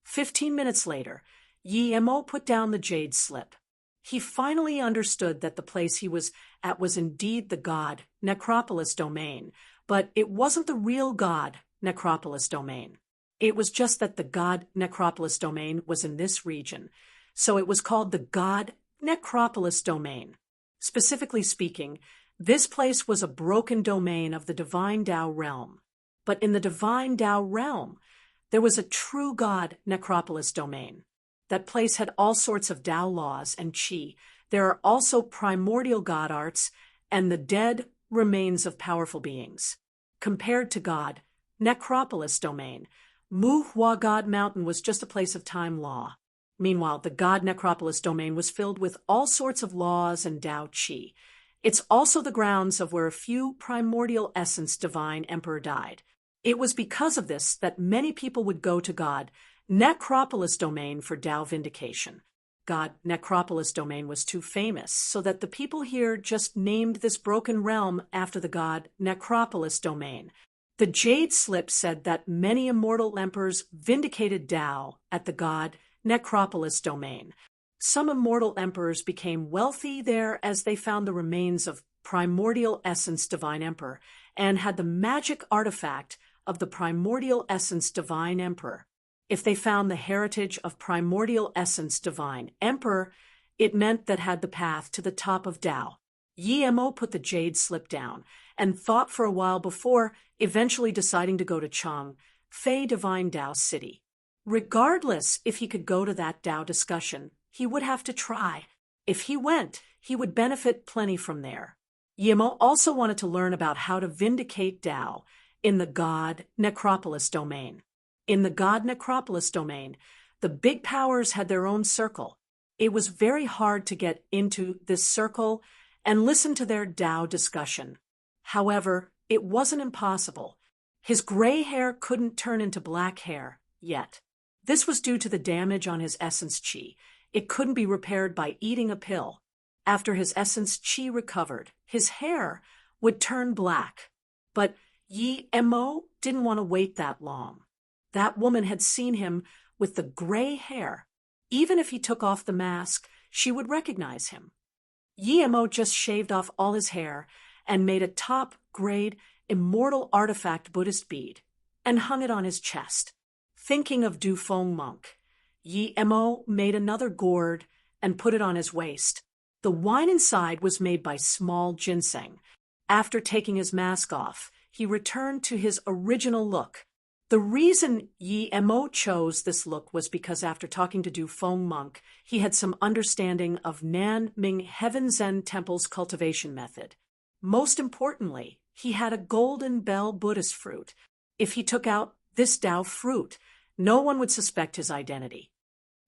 15 minutes later, Yi Mo put down the jade slip. He finally understood that the place he was at was indeed the God Necropolis domain, but it wasn't the real God Necropolis domain. It was just that the God Necropolis domain was in this region, so it was called the God Necropolis domain. Specifically speaking, this place was a broken domain of the Divine Tao realm. But in the Divine Tao realm, there was a true God Necropolis domain. That place had all sorts of Tao laws and Qi. There are also primordial God arts and the dead remains of powerful beings. Compared to God Necropolis domain, Mu Hua God Mountain was just a place of time law. Meanwhile, the God Necropolis domain was filled with all sorts of laws and Tao Qi. It's also the grounds of where a few primordial essence divine emperor died. It was because of this that many people would go to God Necropolis domain for Tao vindication. God Necropolis domain was too famous, so that the people here just named this broken realm after the God Necropolis domain. The Jade Slip said that many immortal emperors vindicated Tao at the God Necropolis domain. Some immortal emperors became wealthy there as they found the remains of primordial essence divine emperor and had the magic artifact of the primordial essence divine emperor. If they found the heritage of primordial essence divine emperor, it meant that had the path to the top of Tao. Yi Mo put the jade slip down and thought for a while before eventually deciding to go to Changfei Divine Tao City. Regardless if he could go to that Tao discussion, he would have to try. If he went, he would benefit plenty from there. Yi Mo also wanted to learn about how to vindicate Tao in the God Necropolis domain. In the God Necropolis domain, the big powers had their own circle. It was very hard to get into this circle and listen to their Tao discussion. However, it wasn't impossible. His gray hair couldn't turn into black hair yet. This was due to the damage on his essence Qi. It couldn't be repaired by eating a pill. After his essence Qi recovered, his hair would turn black. But Yi Mo didn't want to wait that long. That woman had seen him with the gray hair. Even if he took off the mask, she would recognize him. Yi Mo just shaved off all his hair and made a top-grade immortal artifact Buddhist bead and hung it on his chest. Thinking of Du Feng monk, Yi Mo made another gourd and put it on his waist. The wine inside was made by small ginseng. After taking his mask off, he returned to his original look. The reason Yi Mo chose this look was because after talking to Du Feng monk, he had some understanding of Nanming Heaven Zen Temple's cultivation method. Most importantly, he had a golden bell Buddhist fruit. If he took out this Dao fruit, no one would suspect his identity.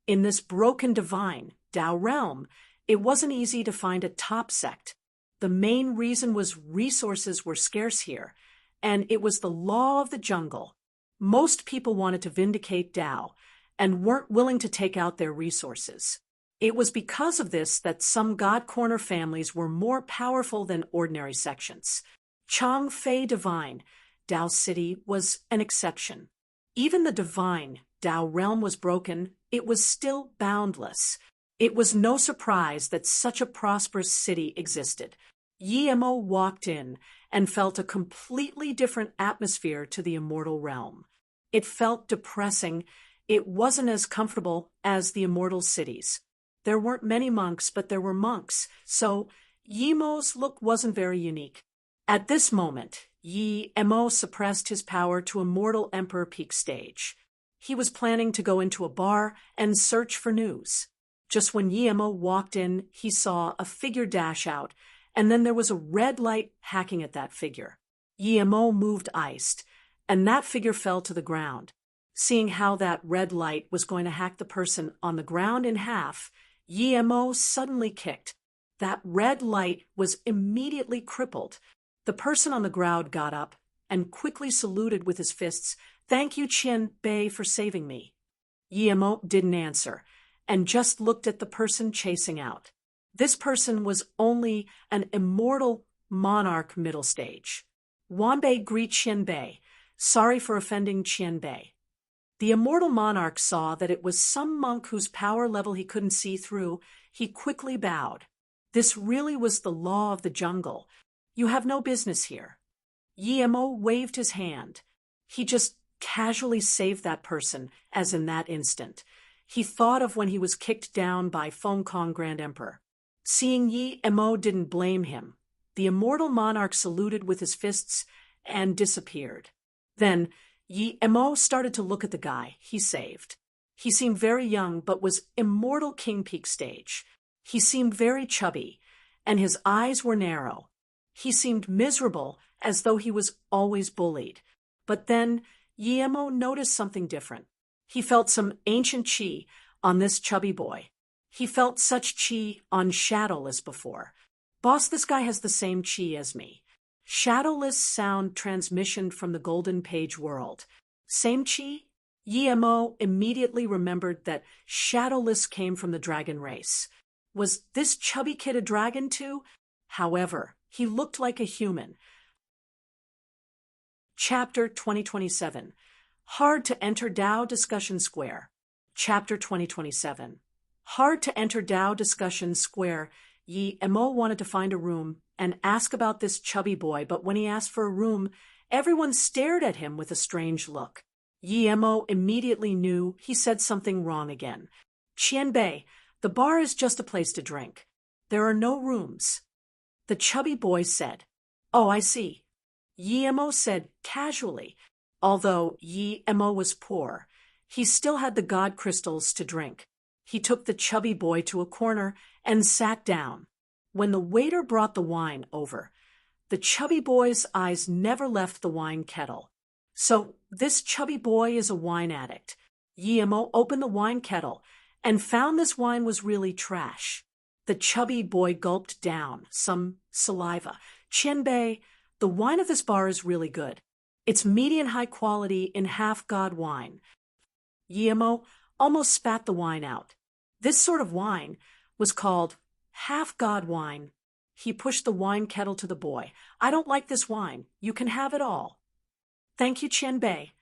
In this broken divine Dao realm, it wasn't easy to find a top sect. The main reason was resources were scarce here, and it was the law of the jungle. Most people wanted to vindicate Dao and weren't willing to take out their resources. It was because of this that some God Corner families were more powerful than ordinary sections. Chang Fei Divine Dao City was an exception. Even the divine Dao realm was broken, it was still boundless. It was no surprise that such a prosperous city existed. Yi Mo walked in and felt a completely different atmosphere to the immortal realm. It felt depressing. It wasn't as comfortable as the immortal cities. There weren't many monks, but there were monks, so Yi Mo's look wasn't very unique. At this moment, Yi Mo suppressed his power to immortal emperor peak stage. He was planning to go into a bar and search for news. Just when Yi Mo walked in, he saw a figure dash out, and then there was a red light hacking at that figure. Yi Mo moved iced, and that figure fell to the ground. Seeing how that red light was going to hack the person on the ground in half, Yi Mo suddenly kicked. That red light was immediately crippled. The person on the ground got up and quickly saluted with his fists. "Thank you, Qian Bei, for saving me." Yi Mo didn't answer, and just looked at the person chasing out. This person was only an immortal monarch middle stage. Wanbei greet Qian Bei. "Sorry for offending Qian Bei." The immortal monarch saw that it was some monk whose power level he couldn't see through. He quickly bowed. This really was the law of the jungle. You have no business here. Yi Mo waved his hand. He just casually saved that person, as in that instant. He thought of when he was kicked down by Feng Kong Grand Emperor. Seeing Yi Mo didn't blame him. The immortal monarch saluted with his fists and disappeared. Then Yi Mo started to look at the guy he saved. He seemed very young but was immortal king peak stage. He seemed very chubby, and his eyes were narrow. He seemed miserable, as though he was always bullied. But then Yi Mo noticed something different. He felt some ancient qi on this chubby boy. He felt such qi on Shadowless before. "Boss, this guy has the same qi as me." Shadowless sound transmission from the Golden Page world. Same qi? Yi Mo immediately remembered that Shadowless came from the dragon race. Was this chubby kid a dragon too? However, he looked like a human. Chapter 2027. Hard to enter Dao Discussion Square. Chapter 2027. Hard to enter Dao Discussion Square. Yi Mo wanted to find a room and ask about this chubby boy, but when he asked for a room, everyone stared at him with a strange look. Yi Mo immediately knew he said something wrong again. "Qian Bei, the bar is just a place to drink. There are no rooms." The chubby boy said, "Oh, I see." Yi Mo said casually. Although Yi Mo was poor, he still had the god crystals to drink. He took the chubby boy to a corner and sat down. When the waiter brought the wine over, the chubby boy's eyes never left the wine kettle. So this chubby boy is a wine addict. Yi Mo opened the wine kettle and found this wine was really trash. The chubby boy gulped down some saliva. "Qian Bei, the wine of this bar is really good. It's medium high quality in half-god wine." Yi Mo almost spat the wine out. This sort of wine was called half-god wine. He pushed the wine kettle to the boy. "I don't like this wine. You can have it all." "Thank you, Qian Bei,"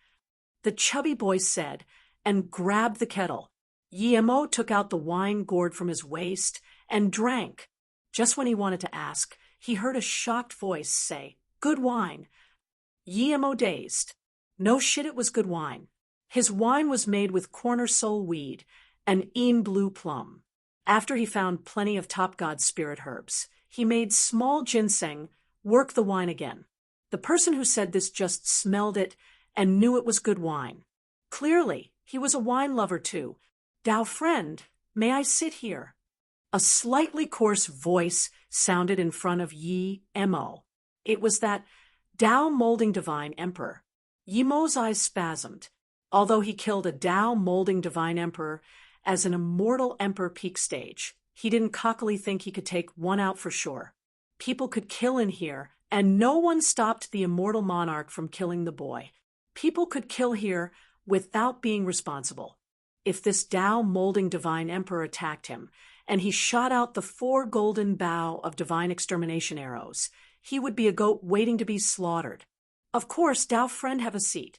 the chubby boy said, and grabbed the kettle. Yi Mo took out the wine gourd from his waist and drank. Just when he wanted to ask, he heard a shocked voice say, "Good wine." Yi Mo dazed. No shit, it was good wine. His wine was made with corner sole weed and een blue plum. After he found plenty of top god spirit herbs, he made small ginseng work the wine again. The person who said this just smelled it and knew it was good wine. Clearly, he was a wine lover too. "Dao friend, may I sit here?" A slightly coarse voice sounded in front of Yi Mo. It was that Dao molding divine emperor. Yi Mo's eyes spasmed. Although he killed a Dao molding divine emperor as an immortal emperor peak stage, he didn't cockily think he could take one out for sure. People could kill in here, and no one stopped the immortal monarch from killing the boy. People could kill here without being responsible. If this Dao molding divine emperor attacked him, and he shot out the 4 golden bow of divine extermination arrows, he would be a goat waiting to be slaughtered. Of course, Dao friend, have a seat.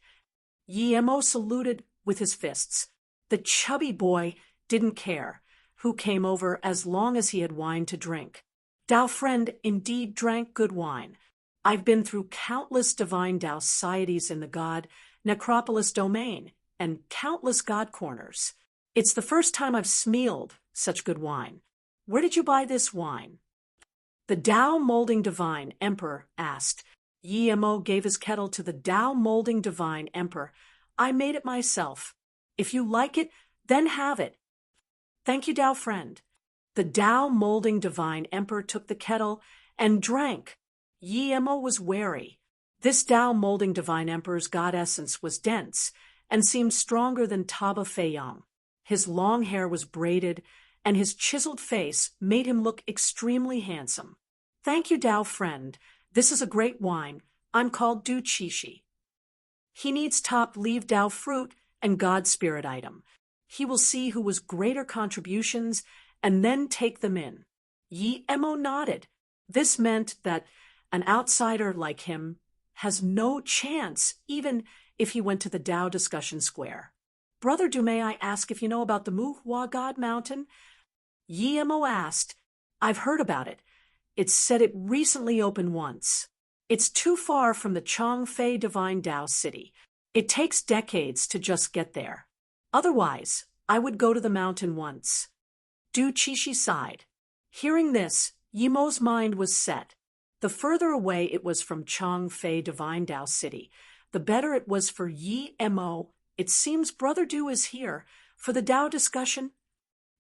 Yi Mo saluted with his fists. The chubby boy didn't care who came over as long as he had wine to drink. Dao friend indeed drank good wine. I've been through countless divine Dao societies in the god necropolis domain and countless god corners. It's the first time I've smealed such good wine. Where did you buy this wine? The Dao molding divine emperor asked. Yi Mo gave his kettle to the Dao molding divine emperor. "I made it myself. If you like it, then have it." "Thank you, Dao friend." The Dao molding divine emperor took the kettle and drank. Yi Mo was wary. This Dao molding divine emperor's god essence was dense and seemed stronger than Taba Feiyang. His long hair was braided, and his chiseled face made him look extremely handsome. "Thank you, Dao friend. This is a great wine. I'm called Du Qishi." He needs top leaf Dao fruit and God spirit item. He will see who was greater contributions and then take them in. Yi Mo nodded. This meant that an outsider like him has no chance, even if he went to the Dao discussion square. "Brother Du, may I ask if you know about the Muhua God Mountain?" Yi Mo asked. "I've heard about it. It's said it recently opened once. It's too far from the Changfei Divine Dao City. It takes decades to just get there. Otherwise, I would go to the mountain once." Du Qishi sighed. Hearing this, Yi Mo's mind was set. The further away it was from Changfei Divine Dao City, the better it was for Yi Mo. "It seems Brother Du is here for the Dao discussion?"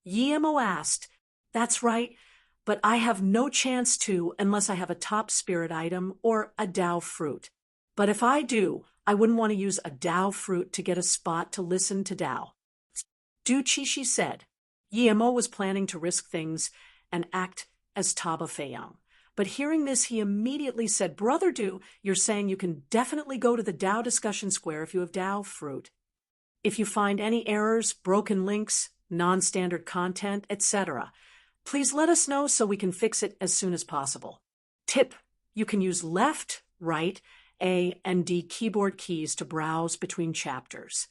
Yi Mo asked. "That's right. But I have no chance to unless I have a top spirit item or a Dao fruit. But if I do, I wouldn't want to use a Dao fruit to get a spot to listen to Dao." Du Qishi said. Yi Mo was planning to risk things and act as Taba Feiyang. But hearing this, he immediately said, "Brother Du, you're saying you can definitely go to the Dao discussion square if you have Dao fruit. If you find any errors, broken links, non-standard content, etc., please let us know so we can fix it as soon as possible. Tip: you can use left, right, A, and D keyboard keys to browse between chapters.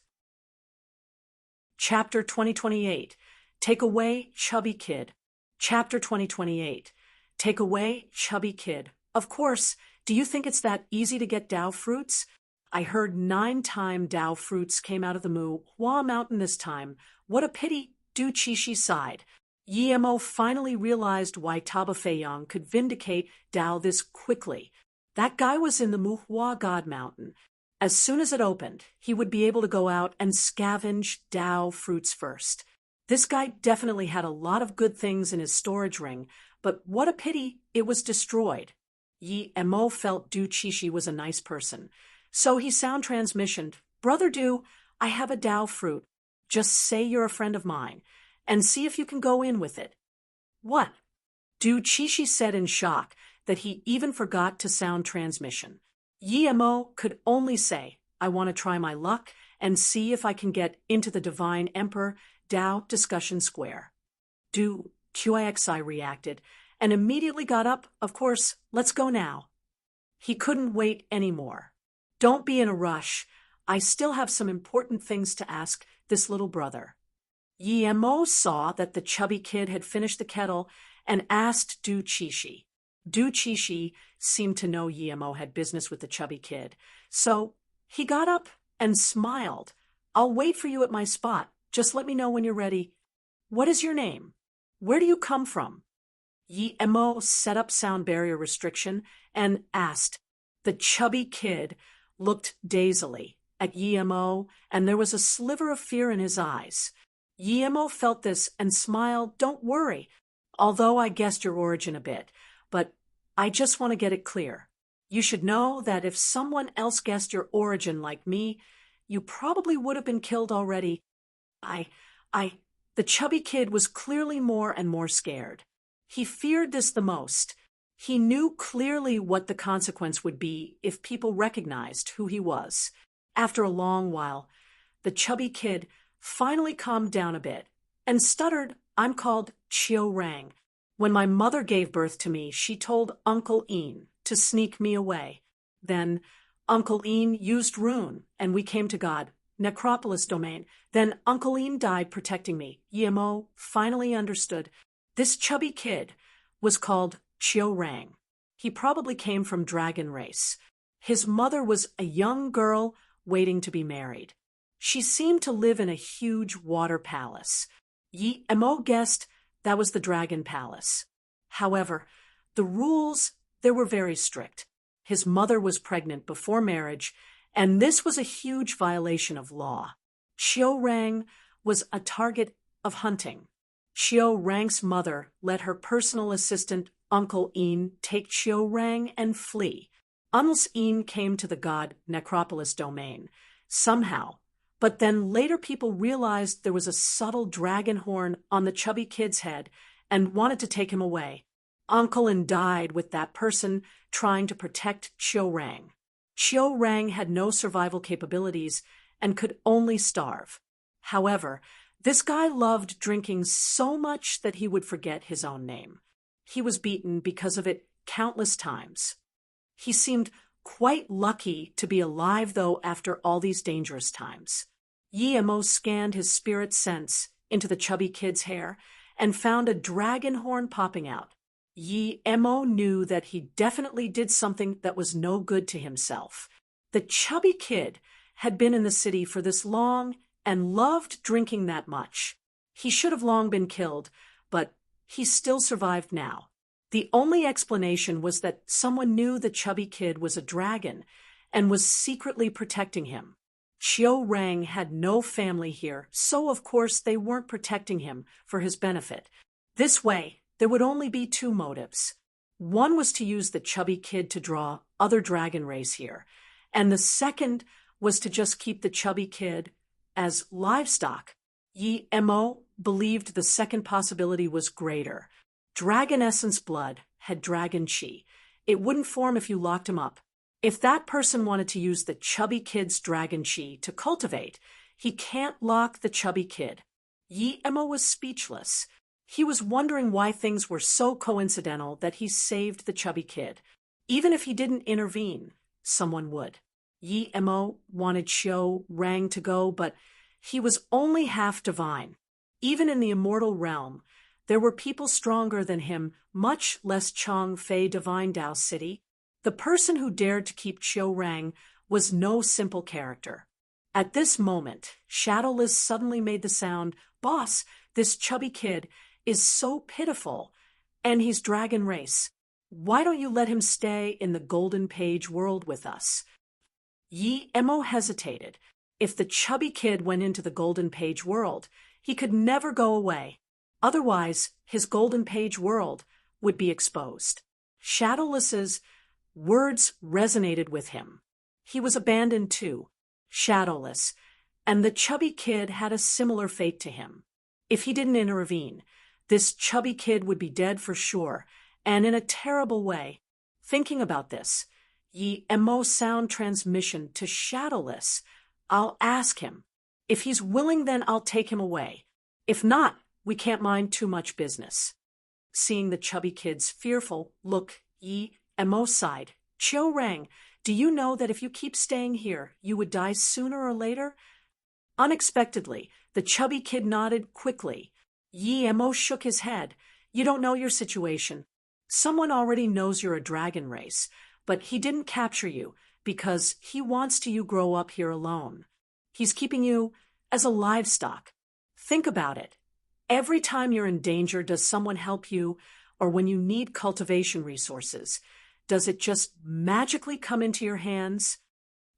Chapter 2028. Take away, chubby kid. Chapter 2028. Take away, chubby kid. Of course, do you think it's that easy to get Dao fruits? I heard 9-time Dao fruits came out of the Muhua Mountain this time. What a pity, Du Qishi sighed. Yi Mo finally realized why Taba Feiyang could vindicate Dao this quickly. That guy was in the Muhua God Mountain. As soon as it opened, he would be able to go out and scavenge Dao fruits first. This guy definitely had a lot of good things in his storage ring, but what a pity it was destroyed. Yi Mo felt Du Qishi was a nice person. So he sound transmissioned, "Brother Du, I have a Dao fruit. Just say you're a friend of mine, and see if you can go in with it." "What?" Du Qishi said in shock that he even forgot to sound transmission. Yi Mo could only say, "I want to try my luck and see if I can get into the Divine Emperor Dao discussion square." Du Qixi reacted and immediately got up. "Of course, let's go now." He couldn't wait anymore. "Don't be in a rush. I still have some important things to ask this little brother." Yi Mo saw that the chubby kid had finished the kettle and asked Du Qishi. Du Qishi seemed to know Yi Mo had business with the chubby kid, so he got up and smiled. "I'll wait for you at my spot. Just let me know when you're ready. What is your name?" Where do you come from? Yi Mo set up sound barrier restriction and asked. The chubby kid looked dazedly at Yi Mo, and there was a sliver of fear in his eyes. Yi Mo felt this and smiled. Don't worry, although I guessed your origin a bit, but I just want to get it clear. You should know that if someone else guessed your origin like me, you probably would have been killed already. I, the chubby kid was clearly more and more scared. He feared this the most. He knew clearly what the consequence would be if people recognized who he was. After a long while, the chubby kid finally calmed down a bit and stuttered, I'm called Chiu Rang. When my mother gave birth to me, she told Uncle Ian to sneak me away. Then Uncle Ian used rune, and we came to God, Necropolis domain. Then Uncle Ian died protecting me. Yi Mo finally understood. This chubby kid was called Chiu Rang. He probably came from dragon race. His mother was a young girl waiting to be married. She seemed to live in a huge water palace. Yi Mo guessed that was the dragon palace. However, the rules there were very strict. His mother was pregnant before marriage, and this was a huge violation of law. Chiu Rang was a target of hunting. Chiu Rang's mother let her personal assistant, Uncle Ian, take Chiu Rang and flee. Uncle Ian came to the god Necropolis domain, somehow, but then later people realized there was a subtle dragon horn on the chubby kid's head and wanted to take him away. Uncle Ian died with that person trying to protect Chiu Rang. Chiu Rang had no survival capabilities and could only starve. However, this guy loved drinking so much that he would forget his own name. He was beaten because of it countless times. He seemed quite lucky to be alive, though, after all these dangerous times. Yi Mo scanned his spirit sense into the chubby kid's hair and found a dragon horn popping out. Yi Mo knew that he definitely did something that was no good to himself. The chubby kid had been in the city for this long and loved drinking that much. He should have long been killed, but he still survived now. The only explanation was that someone knew the chubby kid was a dragon and was secretly protecting him. Chiu Rang had no family here, so of course they weren't protecting him for his benefit. This way, there would only be two motives. One was to use the chubby kid to draw other dragon race here, and the second was to just keep the chubby kid as livestock. Yi Mo believed the second possibility was greater. Dragon essence blood had dragon chi. It wouldn't form if you locked him up. If that person wanted to use the chubby kid's dragon chi to cultivate, he can't lock the chubby kid. Yi Mo was speechless. He was wondering why things were so coincidental that he saved the chubby kid. Even if he didn't intervene, someone would. Yi Mo wanted Chiu Rang to go, but he was only half divine. Even in the immortal realm, there were people stronger than him, much less Chong Fei Divine Dao City. The person who dared to keep Chiu Rang was no simple character. At this moment, Shadowless suddenly made the sound, "Boss, this chubby kid is so pitiful, and he's dragon race. Why don't you let him stay in the Golden Page world with us?" Yi Mo hesitated. If the chubby kid went into the Golden Page world, he could never go away. Otherwise, his Golden Page world would be exposed. Shadowless's words resonated with him. He was abandoned too, Shadowless, and the chubby kid had a similar fate to him. If he didn't intervene, this chubby kid would be dead for sure, and in a terrible way. Thinking about this, Yi Mo sound transmission to Shadowless. I'll ask him. If he's willing, then I'll take him away. If not, we can't mind too much business. Seeing the chubby kid's fearful look, Yi Mo sighed. Chiu Rang, do you know that if you keep staying here, you would die sooner or later? Unexpectedly, the chubby kid nodded quickly. Yi Mo shook his head. You don't know your situation. Someone already knows you're a dragon race, but he didn't capture you because he wants you to grow up here alone. He's keeping you as a livestock. Think about it. Every time you're in danger, does someone help you? Or when you need cultivation resources, does it just magically come into your hands?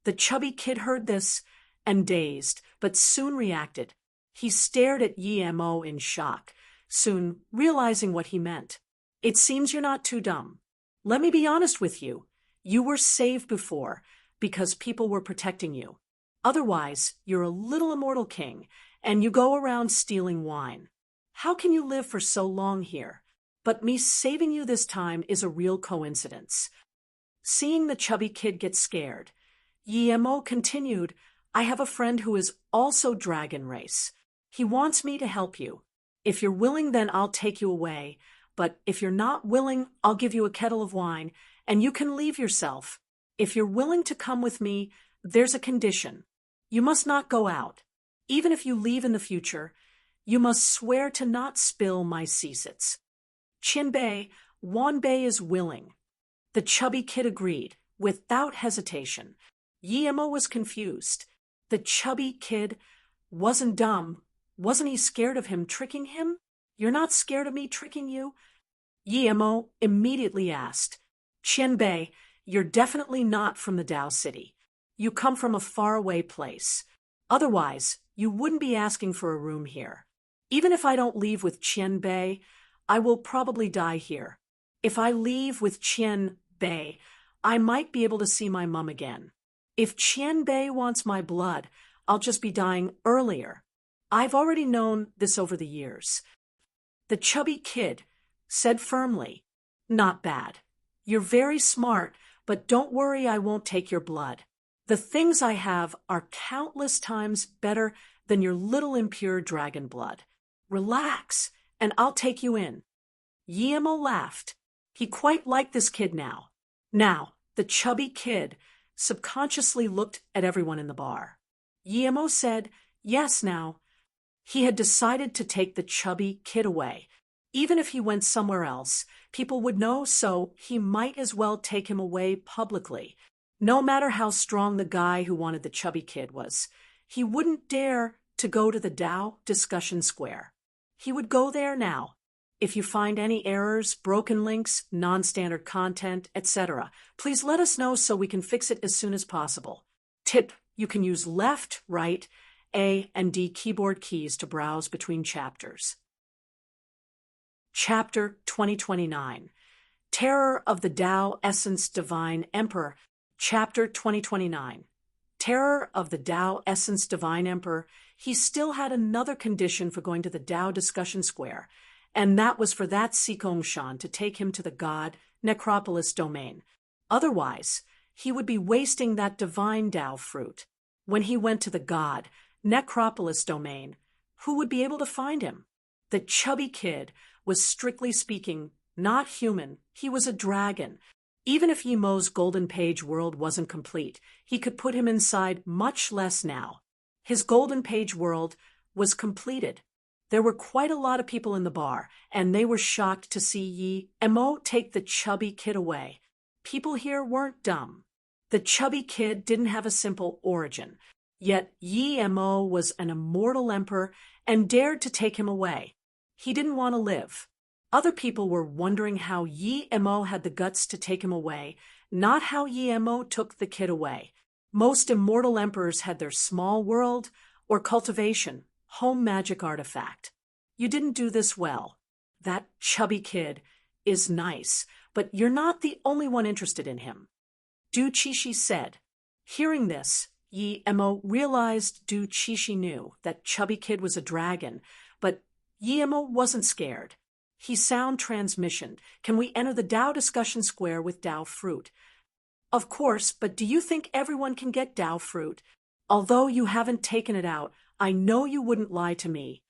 The chubby kid heard this and dazed, but soon reacted. He stared at Yemo in shock, soon realizing what he meant. It seems you're not too dumb. Let me be honest with you. You were saved before because people were protecting you. Otherwise, you're a little immortal king, and you go around stealing wine. How can you live for so long here? But me saving you this time is a real coincidence. Seeing the chubby kid get scared, Yemo continued, I have a friend who is also dragon race. He wants me to help you. If you're willing, then I'll take you away. But if you're not willing, I'll give you a kettle of wine, and you can leave yourself. If you're willing to come with me, there's a condition. You must not go out. Even if you leave in the future, you must swear to not spill my sisets. Chinbei, Wanbei is willing. The chubby kid agreed, without hesitation. Yemo was confused. The chubby kid wasn't dumb. Wasn't he scared of him tricking him? You're not scared of me tricking you? Yemo immediately asked. Chinbei, you're definitely not from the Tao City. You come from a faraway place. Otherwise, you wouldn't be asking for a room here. Even if I don't leave with Chinbei, I will probably die here. If I leave with Chinbei, I might be able to see my mum again. If Chinbei wants my blood, I'll just be dying earlier. I've already known this over the years. The chubby kid said firmly, Not bad. You're very smart, but don't worry, I won't take your blood. The things I have are countless times better than your little impure dragon blood. Relax, and I'll take you in. Yemo laughed. He quite liked this kid now. Now, the chubby kid subconsciously looked at everyone in the bar. Yemo said, Yes, now. He had decided to take the chubby kid away. Even if he went somewhere else, people would know, so he might as well take him away publicly. No matter how strong the guy who wanted the chubby kid was, he wouldn't dare to go to the Tao discussion square. He would go there now. If you find any errors, broken links, non-standard content, etc., please let us know so we can fix it as soon as possible. Tip, you can use left, right, A, and D keyboard keys to browse between chapters. Chapter 2029, Terror of the Tao Essence Divine Emperor. Chapter 2029, Terror of the Tao Essence Divine Emperor. He still had another condition for going to the Tao discussion square, and that was for that Sikongshan to take him to the god Necropolis domain. Otherwise, he would be wasting that divine Tao fruit. When he went to the god Necropolis domain, who would be able to find him? The chubby kid was, strictly speaking, not human. He was a dragon. Even if Yemo's golden page world wasn't complete, he could put him inside, much less now. His golden page world was completed. There were quite a lot of people in the bar, and they were shocked to see Yemo take the chubby kid away. People here weren't dumb. The chubby kid didn't have a simple origin, yet Yemo was an immortal emperor and dared to take him away. He didn't want to live. Other people were wondering how Yemo had the guts to take him away, not how Yemo took the kid away. Most immortal emperors had their small world or cultivation, home magic artifact. You didn't do this well. That chubby kid is nice, but you're not the only one interested in him. Du Qishi said. Hearing this, Yemo realized Du Qishi knew that chubby kid was a dragon, but Yemo wasn't scared. He sound transmissioned. Can we enter the Tao discussion square with Tao fruit? Of course, but do you think everyone can get Tao fruit? Although you haven't taken it out, I know you wouldn't lie to me.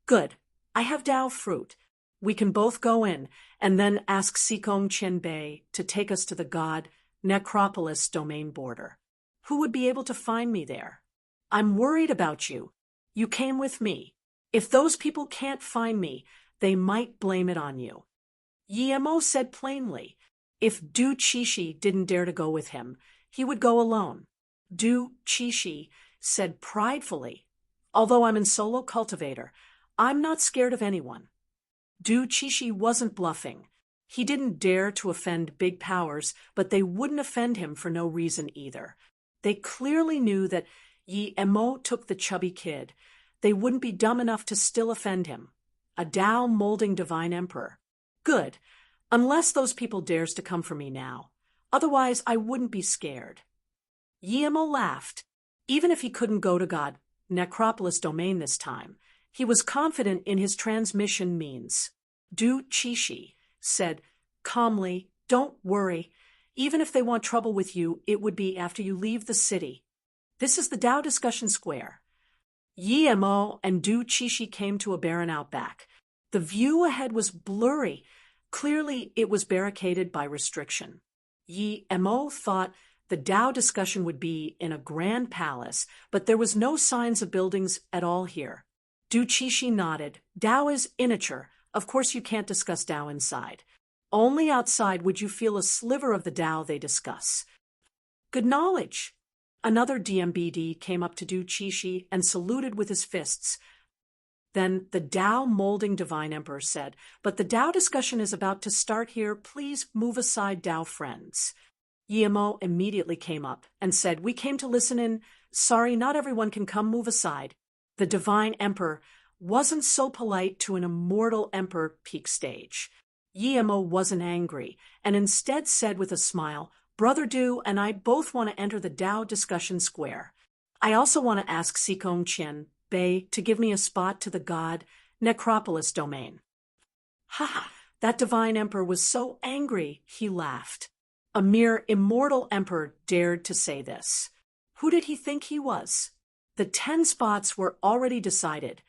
Good. I have Tao fruit. We can both go in, and then ask Sikong Chenbei to take us to the god Necropolis domain border. Who would be able to find me there? I'm worried about you. You came with me. If those people can't find me, they might blame it on you. Yemo said plainly. If Du Qishi didn't dare to go with him, he would go alone. Du Qishi said pridefully, Although I'm in solo cultivator, I'm not scared of anyone. Du Qishi wasn't bluffing. He didn't dare to offend big powers, but they wouldn't offend him for no reason either. They clearly knew that Yi Emo took the chubby kid. They wouldn't be dumb enough to still offend him. A Tao molding divine emperor. Good. Unless those people dares to come for me now. Otherwise, I wouldn't be scared. Yi Emo laughed. Even if he couldn't go to God Necropolis domain this time, he was confident in his transmission means. Du Qishi said calmly, "Don't worry. Even if they want trouble with you, it would be after you leave the city. This is the Tao discussion square." Yi Emo and Du Qishi came to a barren outback. The view ahead was blurry. Clearly, it was barricaded by restriction. Yi Emo thought the Tao discussion would be in a grand palace, but there was no signs of buildings at all here. Du Qishi nodded. Tao is miniature. Of course you can't discuss Tao inside. Only outside would you feel a sliver of the Tao they discuss. Good knowledge. Another DMBD came up to Du Qishi and saluted with his fists. Then the Tao molding divine emperor said, "But the Tao discussion is about to start here. Please move aside, Tao friends." Yi Emo immediately came up and said, "We came to listen in. Sorry, not everyone can come. Move aside." The divine emperor wasn't so polite to an immortal emperor peak stage. Yi Emo wasn't angry, and instead said with a smile, "Brother Du and I both want to enter the Tao discussion square. I also want to ask Sikong Qian Bei to give me a spot to the god Necropolis domain." Ha! That divine emperor was so angry, he laughed. A mere immortal emperor dared to say this. Who did he think he was? The 10 spots were already decided.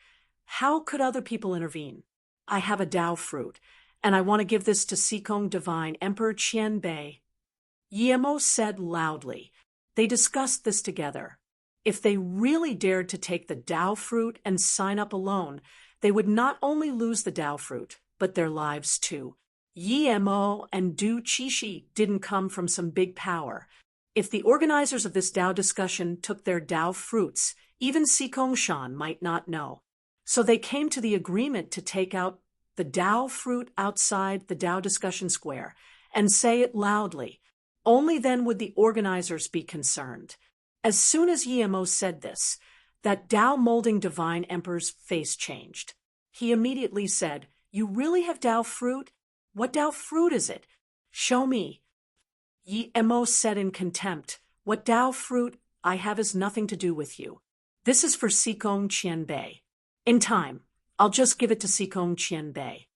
How could other people intervene? I have a Tao fruit, and I want to give this to Sikong Divine Emperor Qian Bei. Yi Emo said loudly. They discussed this together. If they really dared to take the Tao fruit and sign up alone, they would not only lose the Tao fruit, but their lives too. Yi Emo and Du Qishi didn't come from some big power. If the organizers of this Tao discussion took their Tao fruits, even Sikong Shan might not know. So they came to the agreement to take out the Tao fruit outside the Tao discussion square and say it loudly. Only then would the organizers be concerned. As soon as Yi Emo said this, that Tao molding divine emperor's face changed. He immediately said, "You really have Tao fruit? What Tao fruit is it? Show me." Yi Emo said in contempt, "What Tao fruit I have is nothing to do with you. This is for Sikong Qian Bei. In time, I'll just give it to Sikong Qian Bei."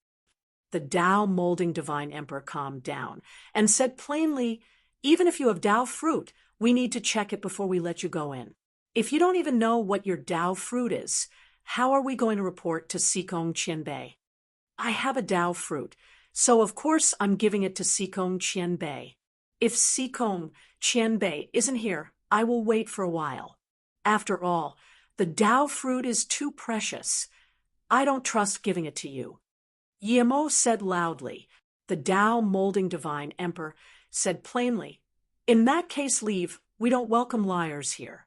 The Tao molding divine emperor calmed down and said plainly, "Even if you have Tao fruit, we need to check it before we let you go in. If you don't even know what your Tao fruit is, how are we going to report to Sikong Qian Bei?" "I have a Tao fruit, so of course I'm giving it to Sikong Qian Bei. If Sikong Qian Bei isn't here, I will wait for a while. After all, the Tao fruit is too precious. I don't trust giving it to you." Yi Emo said loudly. The Tao molding divine emperor said plainly, "In that case, leave. We don't welcome liars here."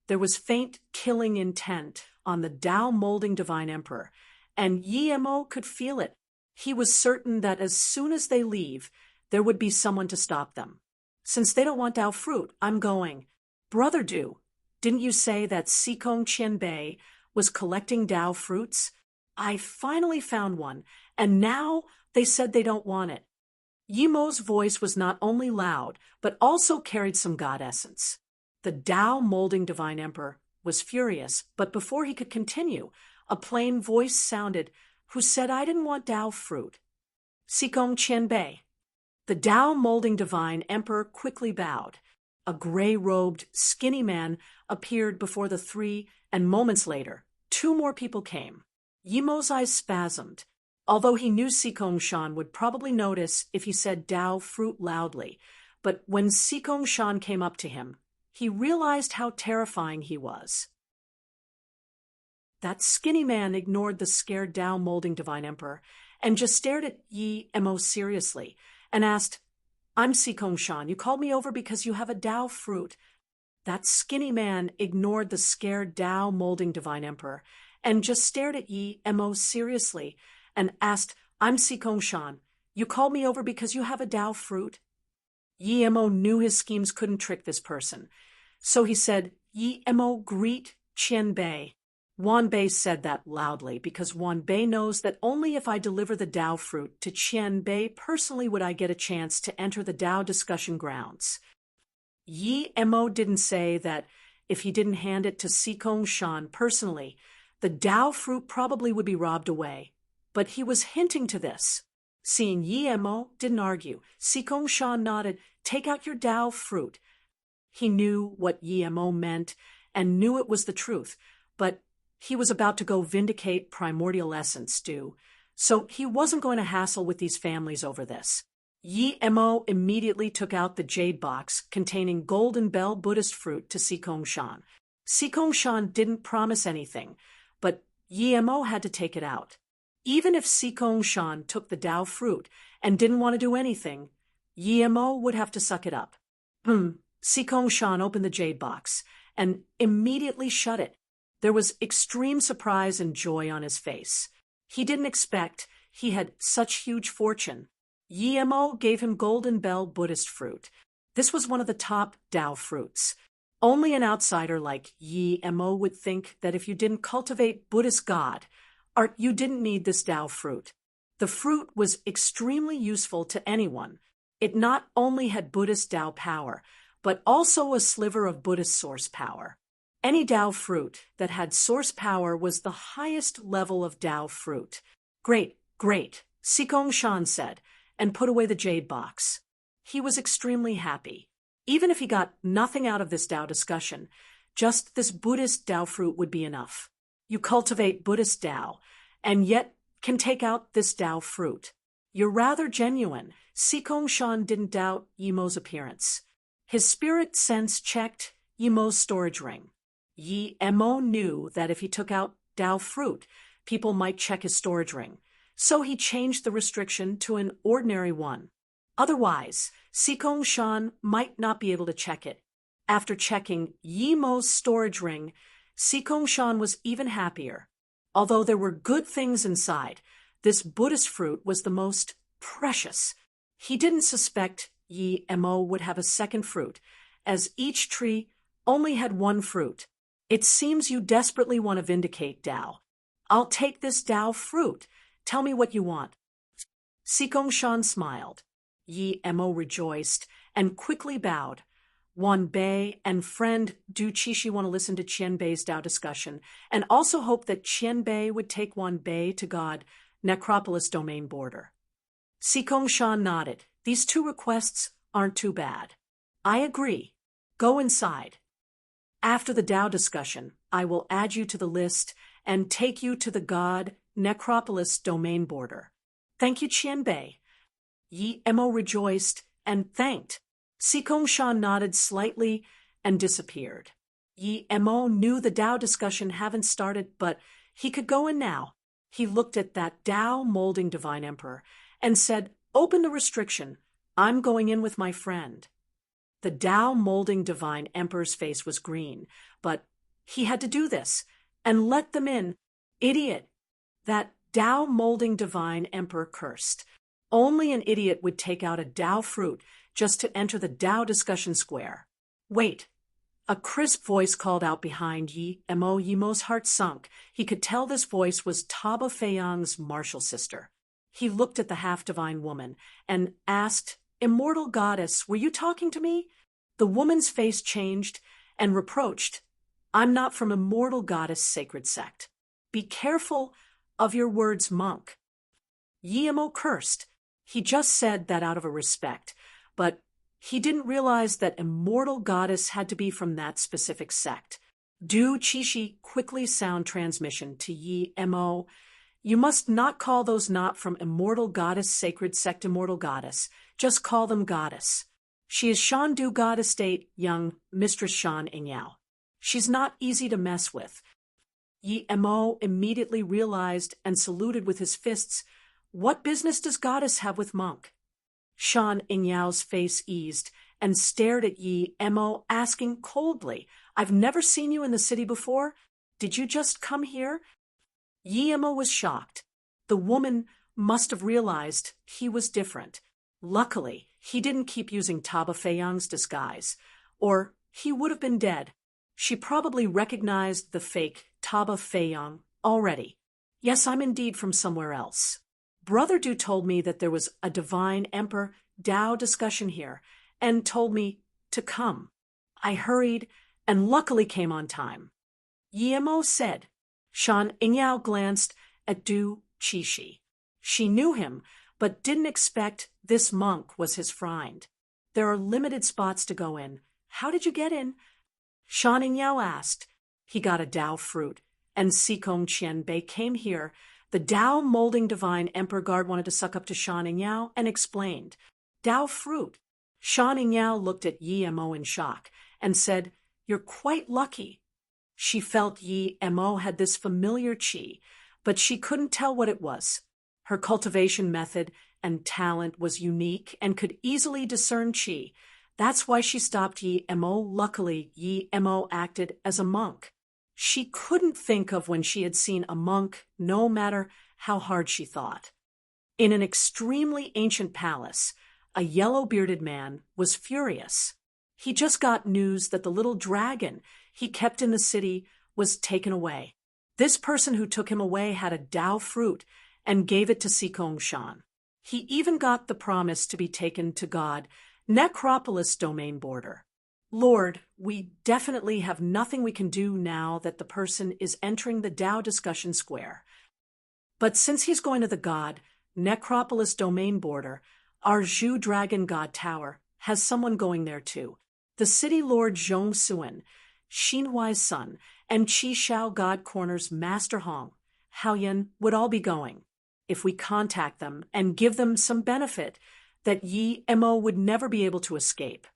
There was faint killing intent on the Tao molding divine emperor, and Yi Emo could feel it. He was certain that as soon as they leave, there would be someone to stop them. "Since they don't want Tao fruit, I'm going." "Brother Du, didn't you say that Sikong Qian Bei was collecting Tao fruits? I finally found one, and now they said they don't want it." Yi Emo's voice was not only loud, but also carried some god essence. The Tao molding divine emperor was furious, but before he could continue, a plain voice sounded, who said, "I didn't want Tao fruit." "Sikong Qian Bei." The Tao molding divine emperor quickly bowed. A gray-robed, skinny man appeared before the three, and moments later, 2 more people came. Yi Emo's eyes spasmed. Although he knew Sikong Shan would probably notice if he said Tao fruit loudly, but when Sikong Shan came up to him, he realized how terrifying he was. That skinny man ignored the scared Tao molding divine emperor and just stared at Yi Emo seriously and asked, "I'm Sikong Shan. You called me over because you have a Tao fruit." That skinny man ignored the scared Tao molding divine emperor and just stared at Yi Mo seriously and asked, I'm Sikong Shan. You called me over because you have a Dao fruit? Yi Mo knew his schemes couldn't trick this person. So he said, Yi Mo, greet Qian Bei. Wan Bei said that loudly because Wan Bei knows that only if I deliver the Dao fruit to Qian Bei personally would I get a chance to enter the Dao discussion grounds. Yi Mo didn't say that if he didn't hand it to Sikong Shan personally, the Dao fruit probably would be robbed away. But he was hinting to this. Seeing Yi Mo didn't argue. Sikong Shan nodded, take out your Dao fruit. He knew what Yi Mo meant and knew it was the truth, but he was about to go vindicate primordial essence due, so he wasn't going to hassle with these families over this. Yi Mo immediately took out the jade box containing Golden Bell Buddhist fruit to Sikong Shan. Sikong Shan didn't promise anything, but Yi Mo had to take it out. Even if Sikong Shan took the Dao fruit and didn't want to do anything, Yi Mo would have to suck it up. Sikong Shan opened the jade box and immediately shut it. There was extreme surprise and joy on his face. He didn't expect he had such huge fortune. Yi Mo gave him Golden Bell Buddhist fruit. This was one of the top Dao fruits. Only an outsider like Yi Mo would think that if you didn't cultivate Buddhist God, or you didn't need this Dao fruit. The fruit was extremely useful to anyone. It not only had Buddhist Dao power, but also a sliver of Buddhist source power. Any Dao fruit that had source power was the highest level of Dao fruit. Great, great, Sikong Shan said, and put away the jade box. He was extremely happy. Even if he got nothing out of this Dao discussion, just this Buddhist Dao fruit would be enough. You cultivate Buddhist Dao, and yet can take out this Dao fruit. You're rather genuine. Sikong Shan didn't doubt Yi Mo's appearance. His spirit sense checked Yi Mo's storage ring. Yi Mo knew that if he took out Dao fruit, people might check his storage ring, so he changed the restriction to an ordinary one. Otherwise, Sikong Shan might not be able to check it. After checking Yi Mo's storage ring, Sikong Shan was even happier. Although there were good things inside, this Buddhist fruit was the most precious. He didn't suspect Yi Mo would have a second fruit, as each tree only had one fruit. It seems you desperately want to vindicate Dao. I'll take this Dao fruit. Tell me what you want. Sikong Shan smiled. Yi Mo rejoiced and quickly bowed. Wan Bei and friend Du Qishi want to listen to Qian Bei's Dao discussion and also hope that Qian Bei would take Wan Bei to God, Necropolis domain border. Sikong Shan nodded. These two requests aren't too bad. I agree. Go inside. After the Dao discussion, I will add you to the list and take you to the God, Necropolis domain border. Thank you, Qian Bei. Yi Mo rejoiced and thanked. Sikong Shan nodded slightly and disappeared. Yi Mo knew the Dao discussion hadn't started, but he could go in now. He looked at that Dao molding divine emperor and said, open the restriction. I'm going in with my friend. The Dao molding divine emperor's face was green, but he had to do this and let them in. Idiot. That Dao molding divine emperor cursed. Only an idiot would take out a Dao fruit just to enter the Dao discussion square. Wait. A crisp voice called out behind Yi Mo. Yi Mo's heart sunk. He could tell this voice was Taba Feiyang's martial sister. He looked at the half-divine woman and asked, Immortal goddess, were you talking to me? The woman's face changed and reproached, I'm not from Immortal Goddess Sacred Sect. Be careful of your words, monk. Yi Mo cursed. He just said that out of a respect, but he didn't realize that Immortal Goddess had to be from that specific sect. Du Qishi quickly sound transmission to Yi Mo. You must not call those not from Immortal Goddess Sacred Sect Immortal Goddess. Just call them Goddess. She is Shan Du God Estate, young Mistress Shan Ingyao. She's not easy to mess with. Yi Mo immediately realized and saluted with his fists. What business does Goddess have with monk? Shan Ingyao's face eased and stared at Yi Mo, asking coldly, I've never seen you in the city before. Did you just come here? Yemo was shocked. The woman must have realized he was different. Luckily, he didn't keep using Taba Feiyang's disguise, or he would have been dead. She probably recognized the fake Taba Feiyang already. Yes, I'm indeed from somewhere else. Brother Du told me that there was a divine emperor Dao discussion here, and told me to come. I hurried, and luckily came on time. Yemo said. Shan Ingyao glanced at Du Qishi. She knew him, but didn't expect this monk was his friend. There are limited spots to go in. How did you get in? Shan Ingyao asked. He got a Dao fruit, and Sikong Qianbei came here. The Dao molding divine emperor guard wanted to suck up to Shan Ingyao and explained. Dao fruit. Shan Ingyao looked at Yemo in shock and said, You're quite lucky. She felt Yemo had this familiar qi, but she couldn't tell what it was. Her cultivation method and talent was unique and could easily discern qi. That's why she stopped Yemo. Luckily, Yemo acted as a monk. She couldn't think of when she had seen a monk, no matter how hard she thought. In an extremely ancient palace, a yellow-bearded man was furious. He just got news that the little dragon he kept in the city was taken away. This person who took him away had a Dao fruit and gave it to Sikong Shan. He even got the promise to be taken to God, Necropolis domain border. Lord, we definitely have nothing we can do now that the person is entering the Dao discussion square. But since he's going to the God, Necropolis domain border, our Zhu Dragon God Tower has someone going there too. The city lord Zhong Suen, Xinhuai's son, and Qi Shao God Corner's Master Hong, Haoyan, would all be going. If we contact them and give them some benefit, that Yemo would never be able to escape.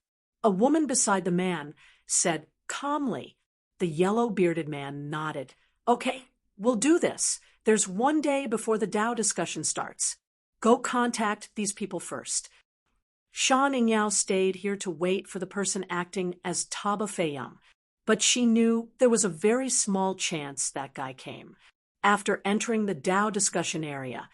A woman beside the man said calmly. The yellow-bearded man nodded. Okay, we'll do this. There's one day before the Dao discussion starts. Go contact these people first. Shan Ingyao stayed here to wait for the person acting as Taba Feiyang, but she knew there was a very small chance that guy came. After entering the Dao discussion area,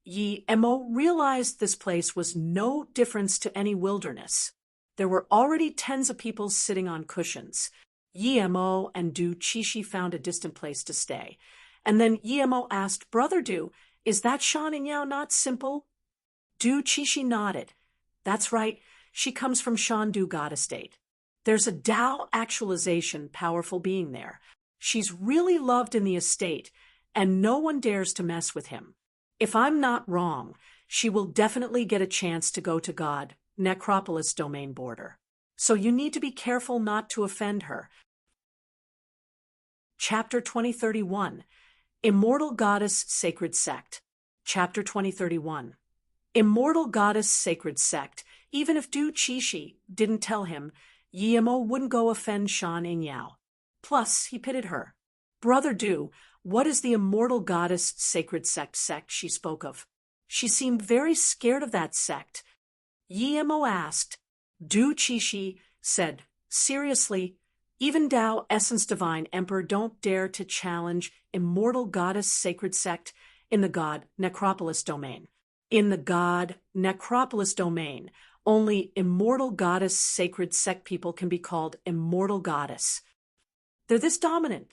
Yemo realized this place was no difference to any wilderness. There were already tens of people sitting on cushions. Yemo and Du Qishi found a distant place to stay. And then Yemo asked, Brother Du, is that Shan Ingyao not simple? Du Qishi nodded. That's right, she comes from Shandu God Estate. There's a Dao actualization powerful being there. She's really loved in the estate, and no one dares to mess with him. If I'm not wrong, she will definitely get a chance to go to God, Necropolis domain border. So you need to be careful not to offend her. Chapter 2031. Immortal Goddess Sacred Sect. Chapter 2031. Immortal Goddess Sacred Sect. Even if Du Qishi didn't tell him, Yemo wouldn't go offend Shan Ingyao. Plus, he pitied her. Brother Du, what is the Immortal Goddess Sacred Sect she spoke of? She seemed very scared of that sect. Yemo asked. Du Qishi said, seriously, even Dao Essence Divine Emperor don't dare to challenge Immortal Goddess Sacred Sect in the God Necropolis domain. In the God Necropolis domain, only Immortal Goddess Sacred Sect people can be called Immortal Goddess. They're this dominant?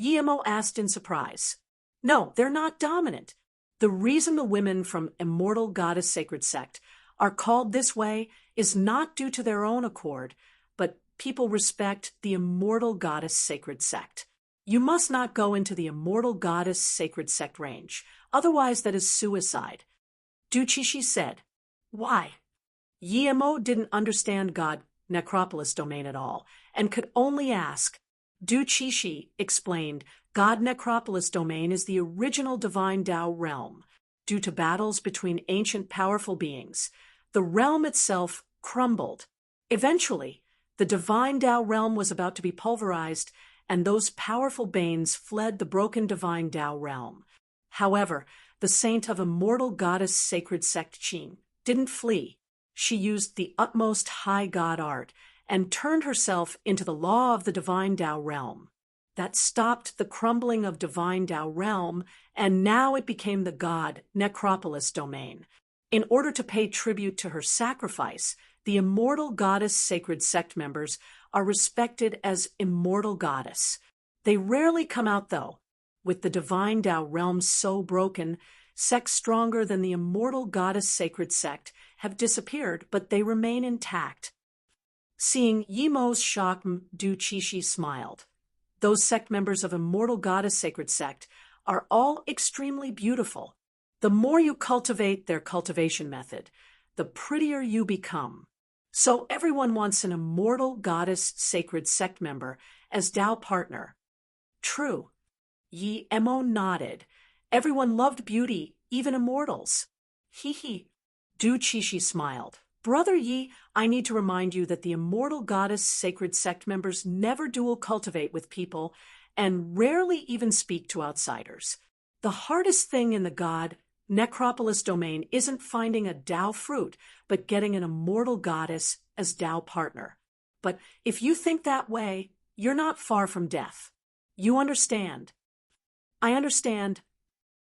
Yemo asked in surprise. No, they're not dominant. The reason the women from Immortal Goddess Sacred Sect are called this way is not due to their own accord, but people respect the Immortal Goddess Sacred Sect. You must not go into the Immortal Goddess Sacred Sect range, otherwise that is suicide. Du Qishi said. Why? Yemo didn't understand God Necropolis domain at all, and could only ask. Du Qishi explained, God Necropolis domain is the original divine Dao realm. Due to battles between ancient powerful beings, the realm itself crumbled. Eventually, the divine Dao realm was about to be pulverized, and those powerful beings fled the broken divine Dao realm. However, the saint of Immortal Goddess Sacred Sect Qing didn't flee. She used the utmost high God art and turned herself into the law of the divine Dao realm. that stopped the crumbling of divine Tao realm, and now it became the god Necropolis domain. In order to pay tribute to her sacrifice, the immortal goddess sacred sect members are respected as immortal goddess. They rarely come out, though. With the divine Tao realm so broken, sects stronger than the immortal goddess sacred sect have disappeared, but they remain intact. Seeing Yimo's shock, Du Qishi smiled. Those sect members of immortal goddess sacred sect are all extremely beautiful. The more you cultivate their cultivation method, the prettier you become. So everyone wants an immortal goddess sacred sect member as Tao partner. True. Yi Mo nodded. Everyone loved beauty, even immortals. Hee. Du Qishi smiled. Brother Yi, I need to remind you that the immortal goddess sacred sect members never dual cultivate with people and rarely even speak to outsiders. The hardest thing in the god Necropolis domain isn't finding a Tao fruit, but getting an immortal goddess as Tao partner. But if you think that way, you're not far from death. You understand. I understand.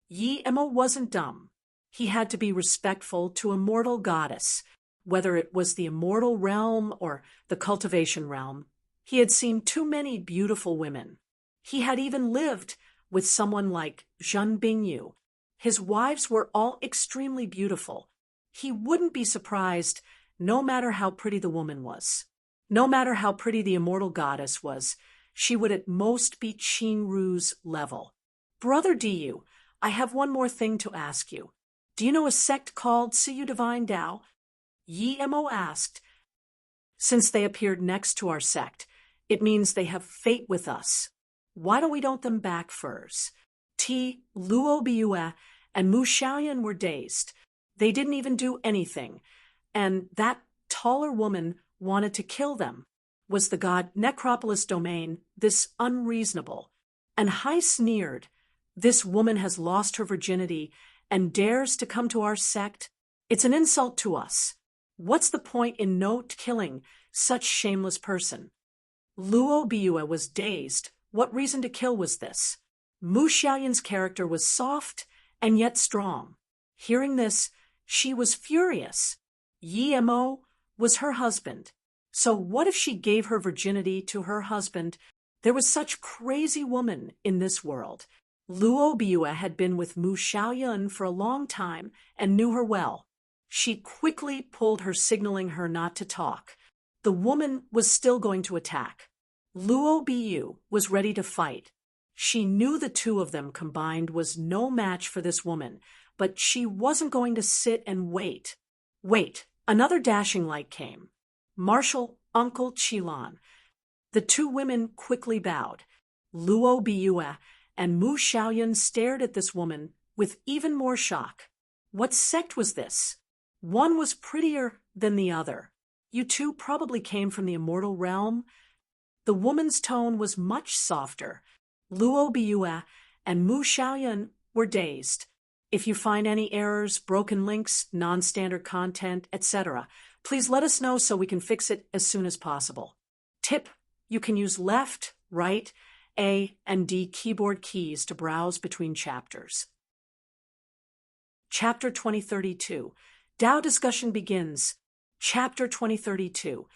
Yi Mo wasn't dumb. He had to be respectful to immortal goddess, whether it was the immortal realm or the cultivation realm. He had seen too many beautiful women. He had even lived with someone like Zhen Bingyu. His wives were all extremely beautiful. He wouldn't be surprised, no matter how pretty the woman was. No matter how pretty the immortal goddess was, she would at most be Qingru's level. Brother Diyu, I have one more thing to ask you. Do you know a sect called Siyu Divine Tao? Yi Mo asked. Since they appeared next to our sect, it means they have fate with us. Why don't we don't them back first? Luo Biue and Mu Xiaoyan were dazed. They didn't even do anything, and that taller woman wanted to kill them. Was the god Necropolis domain this unreasonable? And Hai sneered. This woman has lost her virginity and dares to come to our sect? It's an insult to us. What's the point in not killing such shameless person? Luo Biue was dazed. What reason to kill was this? Mu Xiaoyan's character was soft and yet strong. Hearing this, she was furious. Yi Mo was her husband. So what if she gave her virginity to her husband? There was such crazy woman in this world. Luo Biue had been with Mu Xiaoyan for a long time and knew her well. She quickly pulled her, signaling her not to talk. The woman was still going to attack. Luo Biue was ready to fight. She knew the two of them combined was no match for this woman, but she wasn't going to sit and wait. Wait, another dashing light came. Marshal Uncle Qilan. The two women quickly bowed. Luo Biue and Mu Xiaoyan stared at this woman with even more shock. What sect was this? One was prettier than the other. You two probably came from the immortal realm. The woman's tone was much softer. Luo Biue and Mu Xiaoyan were dazed. If you find any errors, broken links, non-standard content, etc., please let us know so we can fix it as soon as possible. Tip: you can use left, right, A, and D keyboard keys to browse between chapters. Chapter 2032. Tao discussion begins. Chapter 2032.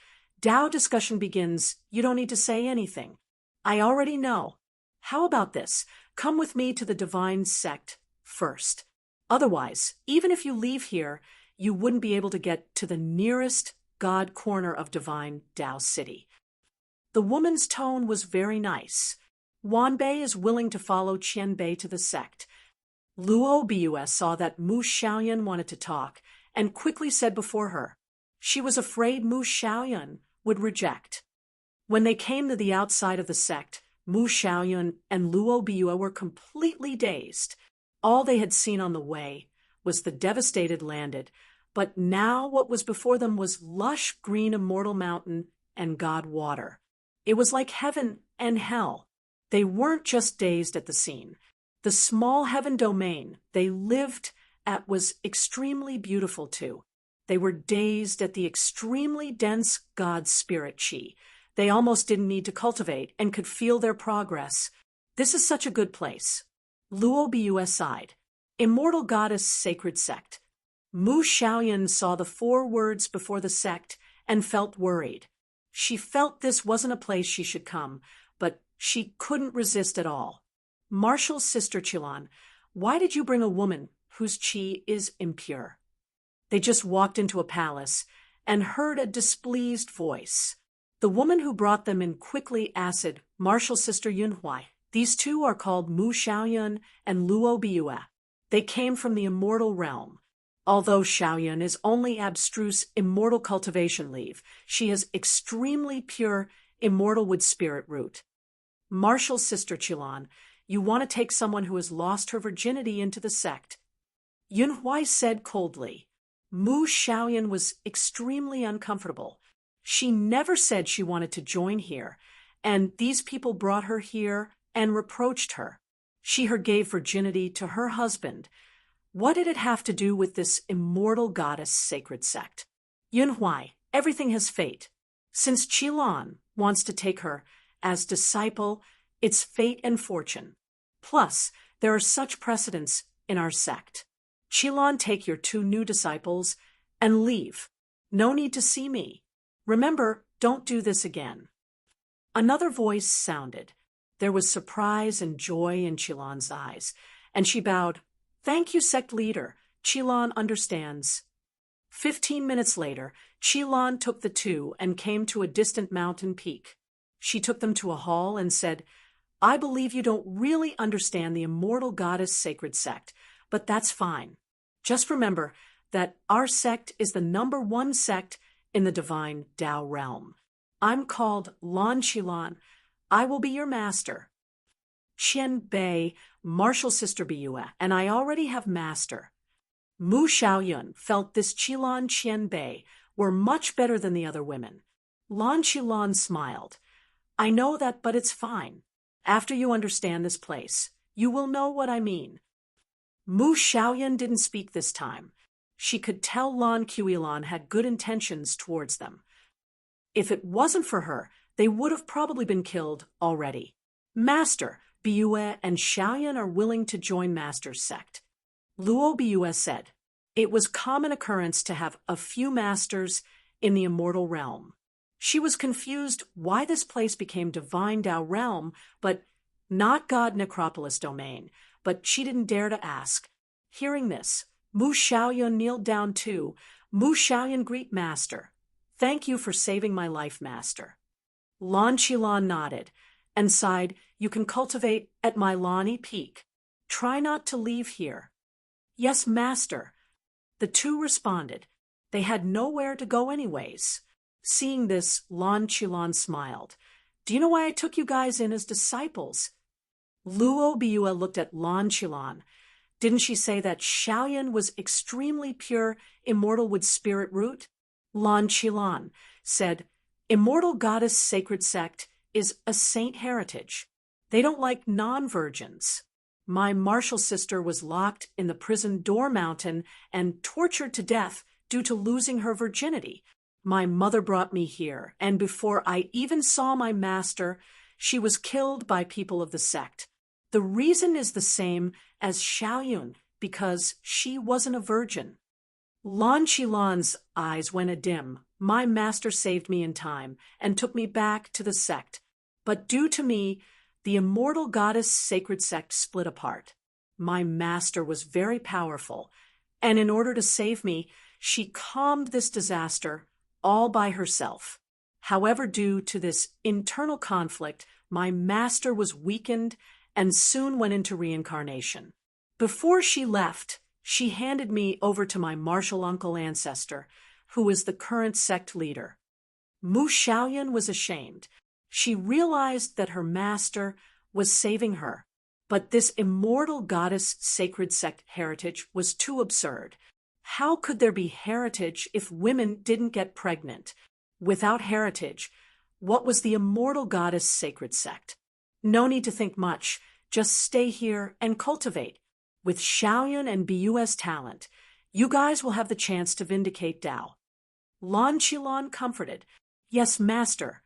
Tao discussion begins. You don't need to say anything. I already know. How about this? Come with me to the divine sect first. Otherwise, even if you leave here, you wouldn't be able to get to the nearest God corner of divine Tao City. The woman's tone was very nice. Wanbei is willing to follow Qianbei to the sect. Luo Biue saw that Mu Xiaoyan wanted to talk and quickly said before her. She was afraid Mu Xiaoyan would reject. When they came to the outside of the sect, Mu Xiaoyan and Luo Biue were completely dazed. All they had seen on the way was the devastated landed, but now what was before them was lush green immortal mountain and God water. It was like heaven and hell. They weren't just dazed at the scene. The small heaven domain they lived at was extremely beautiful too. They were dazed at the extremely dense God spirit chi. They almost didn't need to cultivate and could feel their progress. This is such a good place. Luo Bu sighed. Immortal Goddess Sacred Sect. Mu Xiaoyan saw the 4 words before the sect and felt worried. She felt this wasn't a place she should come, but she couldn't resist at all. Martial's sister Qilan, why did you bring a woman whose qi is impure? They just walked into a palace and heard a displeased voice. The woman who brought them in quickly asked Martial's sister Yunhui. These 2 are called Mu Xiaoyan and Luo Bu. They came from the immortal realm. Although Xiaoyan is only abstruse immortal cultivation leaf, she is extremely pure immortal wood spirit root. Martial's sister Qilan, you want to take someone who has lost her virginity into the sect. Yunhui said coldly. Mu Xiaoyan was extremely uncomfortable. She never said she wanted to join here, and these people brought her here and reproached her. She gave virginity to her husband. What did it have to do with this immortal goddess sacred sect? Yunhui, everything has fate. Since Qilan wants to take her as disciple, it's fate and fortune. Plus, there are such precedents in our sect. Qilan, take your 2 new disciples and leave. No need to see me. Remember, don't do this again. Another voice sounded. There was surprise and joy in Qilan's eyes, and she bowed. Thank you, sect leader. Qilan understands. 15 minutes later, Qilan took the 2 and came to a distant mountain peak. She took them to a hall and said, I believe you don't really understand the immortal goddess sacred sect, but that's fine. Just remember that our sect is the #1 sect in the divine Tao realm. I'm called Lan Qilan. I will be your master. Qian Bei, Martial's sister Bu, and I already have master. Mu Xiaoyun felt this Qilan Qian Bei were much better than the other women. Lan Qilan smiled. I know that, but it's fine. After you understand this place, you will know what I mean. Mu Xiaoyan didn't speak this time. She could tell Lan Qilan had good intentions towards them. If it wasn't for her, they would have probably been killed already. Master, Bu and Xiaoyan are willing to join Master's sect. Luo Bu said. It was common occurrence to have a few masters in the immortal realm. She was confused why this place became divine Tao realm, but not God Necropolis domain, but she didn't dare to ask. Hearing this, Mu Xiaoyan kneeled down too. Mu Xiaoyan greet Master. Thank you for saving my life, Master. Lan Qilan nodded and sighed, you can cultivate at my Lani Peak. Try not to leave here. Yes, Master. The 2 responded. They had nowhere to go anyways. Seeing this, Lan Qilan smiled. Do you know why I took you guys in as disciples? Luo Bu looked at Lan Qilan. Didn't she say that Xiaoyan was extremely pure, immortal with spirit root? Lan Qilan said, Immortal Goddess Sacred Sect is a saint heritage. They don't like non-virgins. My martial sister was locked in the prison Door Mountain and tortured to death due to losing her virginity. My mother brought me here, and before I even saw my master, she was killed by people of the sect. The reason is the same as Xiaoyun, because she wasn't a virgin. Lan Qilan's eyes went adim. My master saved me in time and took me back to the sect. But due to me, the immortal goddess sacred sect split apart. My master was very powerful, and in order to save me, she calmed this disaster all by herself. However, due to this internal conflict, my master was weakened and soon went into reincarnation. Before she left, she handed me over to my martial uncle ancestor, who is the current sect leader. Mu Xiaoyan was ashamed. She realized that her master was saving her, but this immortal goddess sacred sect heritage was too absurd. How could there be heritage if women didn't get pregnant? Without heritage, what was the immortal goddess sacred sect? No need to think much. Just stay here and cultivate. With Xiaoyan and Bu's talent, you guys will have the chance to vindicate Tao. Lan Qilan comforted. Yes, Master.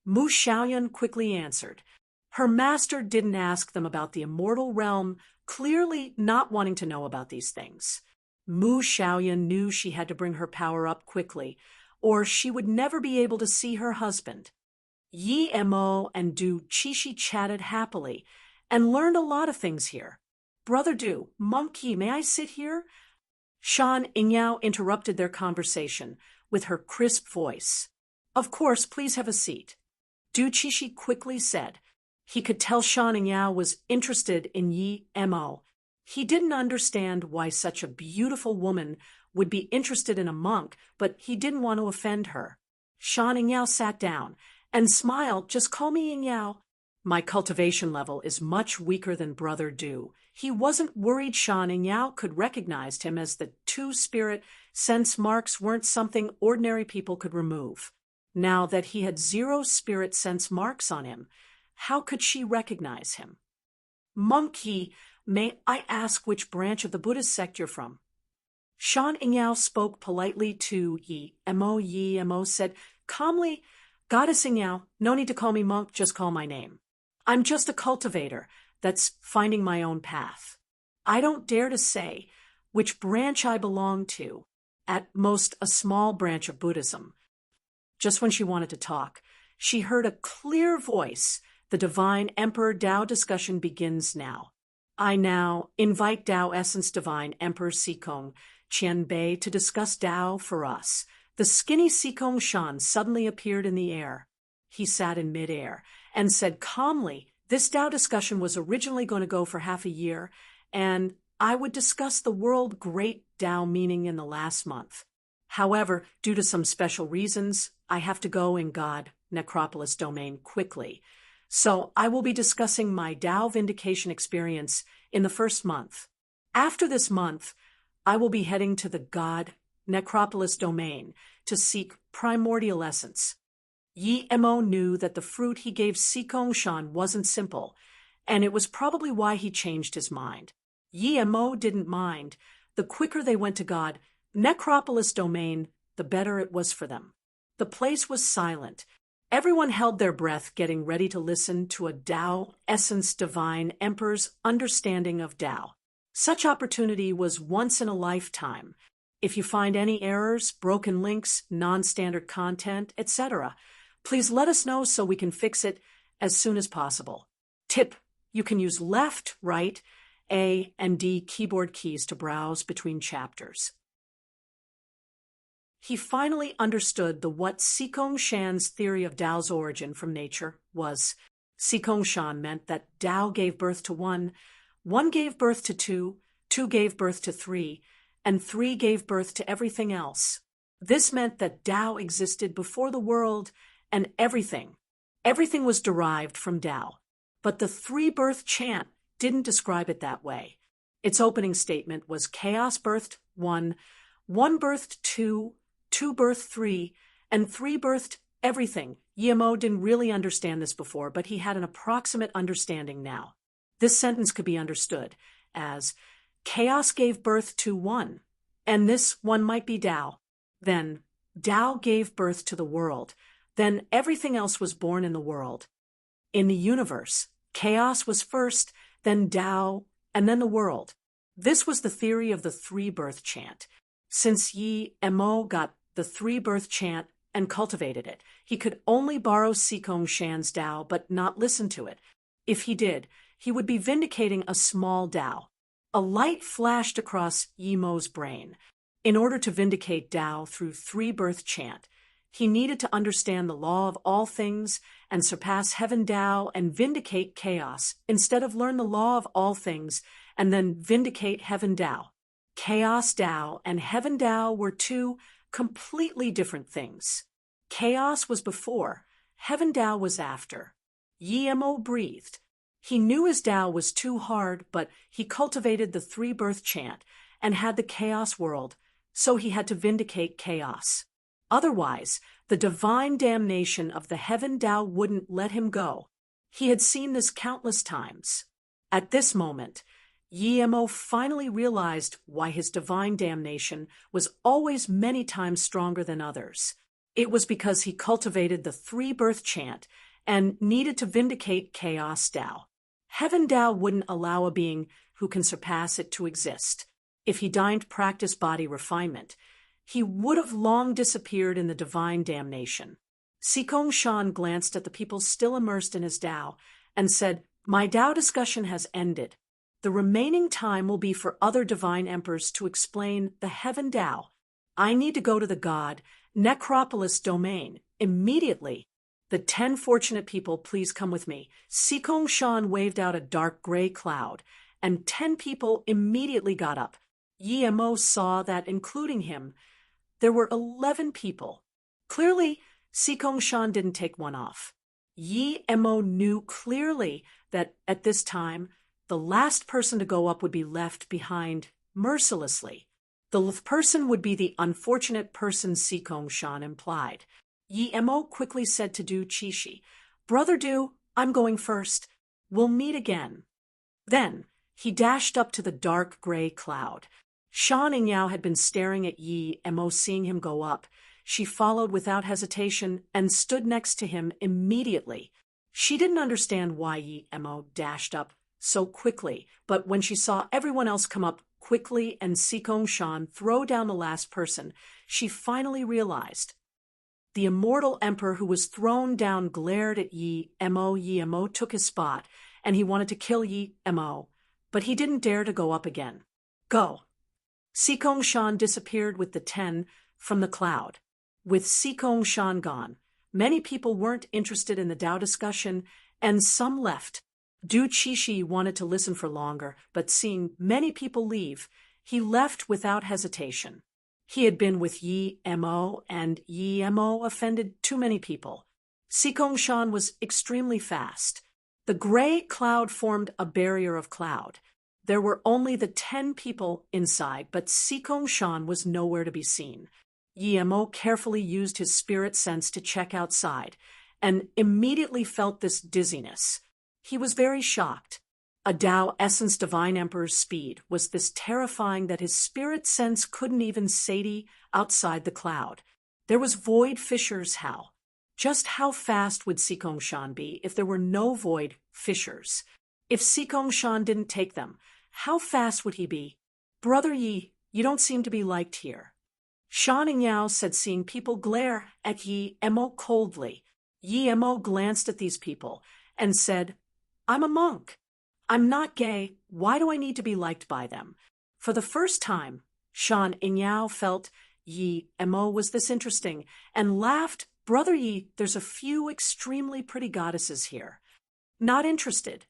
Mu Xiaoyan quickly answered. Her master didn't ask them about the immortal realm, clearly not wanting to know about these things. Mu Xiaoyan knew she had to bring her power up quickly, or she would never be able to see her husband. Yi Mo and Du Qishi chatted happily and learned a lot of things here. Brother Du, Monk Yi, may I sit here? Shan Yingyao interrupted their conversation with her crisp voice. Of course, please have a seat. Du Qishi quickly said. He could tell Shan Yingyao was interested in Yi Mo. He didn't understand why such a beautiful woman would be interested in a monk, but he didn't want to offend her. Shan Yingyao sat down and smiled. Just call me Yingyao. My cultivation level is much weaker than Brother Du. He wasn't worried Shan Yingyao could recognize him, as the two spirit sense marks weren't something ordinary people could remove. Now that he had 0 spirit sense marks on him, how could she recognize him? Monk Yi, may I ask which branch of the Buddhist sect you're from? Shan Yingyao spoke politely to Yi Mo. Yi Mo said calmly, Goddess Yingyao, no need to call me monk, just call my name. I'm just a cultivator that's finding my own path. I don't dare to say which branch I belong to, at most a small branch of Buddhism. Just when she wanted to talk, she heard a clear voice. The Divine Emperor Tao discussion begins now. I now invite Tao Essence Divine Emperor Sikong Qianbei to discuss Tao for us. The skinny Sikong Shan suddenly appeared in the air. He sat in midair and said calmly, this Tao discussion was originally going to go for half a year, and I would discuss the world great Tao meaning in the last month. However, due to some special reasons, I have to go in God Necropolis domain quickly. So I will be discussing my Tao vindication experience in the first month. After this month, I will be heading to the God Necropolis domain to seek primordial essence. Yi Mo knew that the fruit he gave Sikong Shan wasn't simple, and it was probably why he changed his mind. Yi Mo didn't mind. The quicker they went to God Necropolis domain, the better it was for them. The place was silent. Everyone held their breath, getting ready to listen to a Tao Essence Divine Emperor's understanding of Tao. Such opportunity was once in a lifetime. If you find any errors, broken links, non-standard content, etc., please let us know so we can fix it as soon as possible. Tip: you can use left, right, A, and D keyboard keys to browse between chapters. He finally understood what Sikong Shan's theory of Tao's origin from nature was. Sikong Shan meant that Tao gave birth to one gave birth to two gave birth to three, and three gave birth to everything else. This meant that Tao existed before the world, and everything was derived from Tao. But the three-birth chant didn't describe it that way. Its opening statement was chaos birthed one birthed two birthed three, and three birthed everything. Yi Mo didn't really understand this before, but he had an approximate understanding now. This sentence could be understood as chaos gave birth to one, and this one might be Tao. Then Tao gave birth to the world. Then everything else was born in the world. In the universe, chaos was first, then Tao, and then the world. This was the theory of the three-birth chant. Since Yi Mo got the three-birth chant and cultivated it, he could only borrow Sikong Shan's Tao but not listen to it. If he did, he would be vindicating a small Tao. A light flashed across Yi Mo's brain. In order to vindicate Tao through three-birth chant, he needed to understand the law of all things and surpass heaven Tao and vindicate chaos, instead of learn the law of all things and then vindicate heaven Tao. Chaos Tao and heaven Tao were two completely different things. Chaos was before, heaven Tao was after. Yi Mo breathed. He knew his Tao was too hard, but he cultivated the three-birth chant and had the chaos world, so he had to vindicate chaos. Otherwise, the divine damnation of the heaven Tao wouldn't let him go. He had seen this countless times. At this moment, Yi Mo finally realized why his divine damnation was always many times stronger than others. It was because he cultivated the three-birth chant and needed to vindicate chaos Tao. Heaven Tao wouldn't allow a being who can surpass it to exist. If he deigned practice body refinement, he would have long disappeared in the divine damnation. Sikong Shan glanced at the people still immersed in his Tao and said, "My Tao discussion has ended. The remaining time will be for other divine emperors to explain the Heaven Tao. I need to go to the god Necropolis domain immediately. The 10 fortunate people, please come with me." Sikong Shan waved out a dark gray cloud, and 10 people immediately got up. Yi Mo saw that, including him, there were 11 people. Clearly, Sikong Shan didn't take one off. Yi Mo knew clearly that at this time, the last person to go up would be left behind mercilessly. The person would be the unfortunate person Sikong Shan implied. Yi Mo quickly said to Du Qishi, "Brother Du, I'm going first. We'll meet again." Then, he dashed up to the dark gray cloud. Shan Yingyao had been staring at Yi Mo, seeing him go up. She followed without hesitation and stood next to him immediately. She didn't understand why Yi Mo dashed up so quickly, but when she saw everyone else come up quickly and Sikong Shan throw down the last person, she finally realized. The immortal emperor who was thrown down glared at Yi Mo. Yi Mo took his spot, and he wanted to kill Yi Mo, but he didn't dare to go up again. "Go." Sikong Shan disappeared with the 10 from the cloud. With Sikong Shan gone, many people weren't interested in the Tao discussion, and some left. Du Qishi wanted to listen for longer, but seeing many people leave, he left without hesitation. He had been with Yi Mo, and Yi Mo offended too many people. Sikong Shan was extremely fast. The gray cloud formed a barrier of cloud. There were only the 10 people inside, but Sikong Shan was nowhere to be seen. Yi Mo carefully used his spirit sense to check outside, and immediately felt this dizziness. He was very shocked. A Tao Essence Divine Emperor's speed was this terrifying that his spirit sense couldn't even sati outside the cloud. There was void fissures. Just how fast would Sikong Shan be if there were no void fissures? If Sikong Shan didn't take them, how fast would he be? "Brother Yi, you don't seem to be liked here." Shan Yingyao said, seeing people glare at Yi Mo coldly. Yi Mo glanced at these people and said, "I'm a monk. I'm not gay. Why do I need to be liked by them?" For the first time, Shan Yingyao felt Yi Mo was this interesting and laughed. "Brother Yi, there's a few extremely pretty goddesses here." "Not interested,"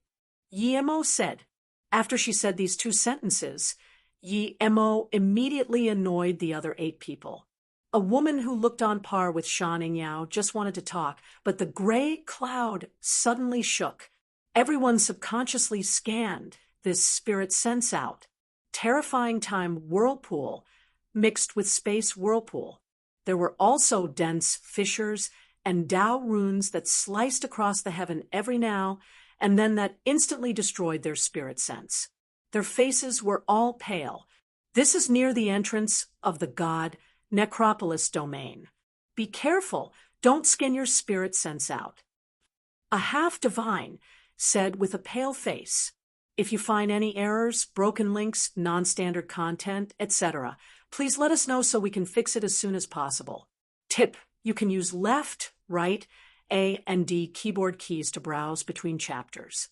Yi Mo said. After she said these 2 sentences, Yi Mo immediately annoyed the other 8 people. A woman who looked on par with Shan Yingyao just wanted to talk, but the gray cloud suddenly shook. Everyone subconsciously scanned this spirit sense out. Terrifying time whirlpool mixed with space whirlpool. There were also dense fissures and Tao runes that sliced across the heaven every now and then that instantly destroyed their spirit sense. Their faces were all pale. "This is near the entrance of the god Necropolis domain. Be careful, don't skin your spirit sense out." A half-divine said with a pale face, "If you find any errors, broken links, non-standard content, etc., please let us know so we can fix it as soon as possible. Tip, you can use left, right, A, and D keyboard keys to browse between chapters."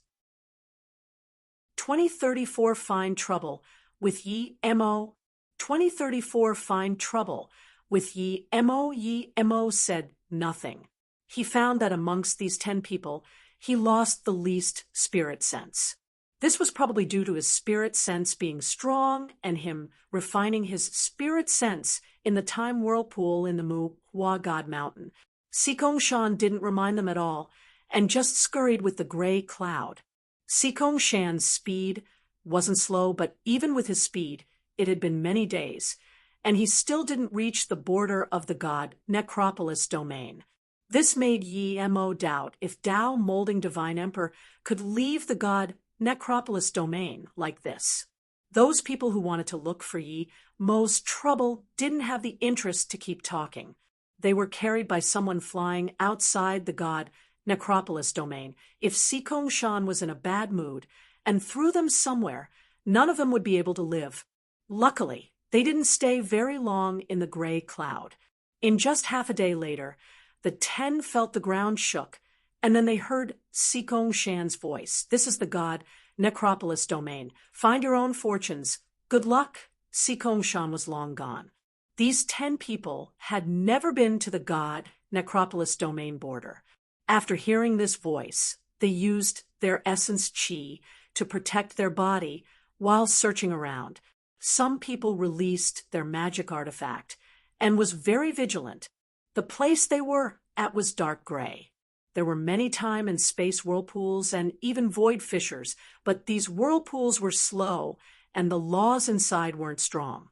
2034 Find Trouble with Yi Mo. 2034 Find Trouble with Yi Mo. Yi Mo said nothing. He found that amongst these 10 people, he lost the least spirit sense. This was probably due to his spirit sense being strong and him refining his spirit sense in the time whirlpool in the Mu Hua God Mountain. Sikong Shan didn't remind them at all and just scurried with the gray cloud. Sikong Shan's speed wasn't slow, but even with his speed, it had been many days, and he still didn't reach the border of the god Necropolis domain. This made Yi Mo doubt if Tao molding Divine Emperor could leave the god Necropolis domain like this. Those people who wanted to look for Yi Mo's trouble didn't have the interest to keep talking. They were carried by someone flying outside the god Necropolis domain. If Sikong Shan was in a bad mood and threw them somewhere, none of them would be able to live. Luckily, they didn't stay very long in the gray cloud. In just half a day later, the 10 felt the ground shook, and then they heard Sikong Shan's voice. This is the god Necropolis domain. Find your own fortunes. Good luck. Sikong Shan was long gone. These 10 people had never been to the god Necropolis domain border. After hearing this voice, they used their essence chi to protect their body while searching around. Some people released their magic artifact and was very vigilant. The place they were at was dark gray. There were many time and space whirlpools and even void fissures, but these whirlpools were slow and the laws inside weren't strong.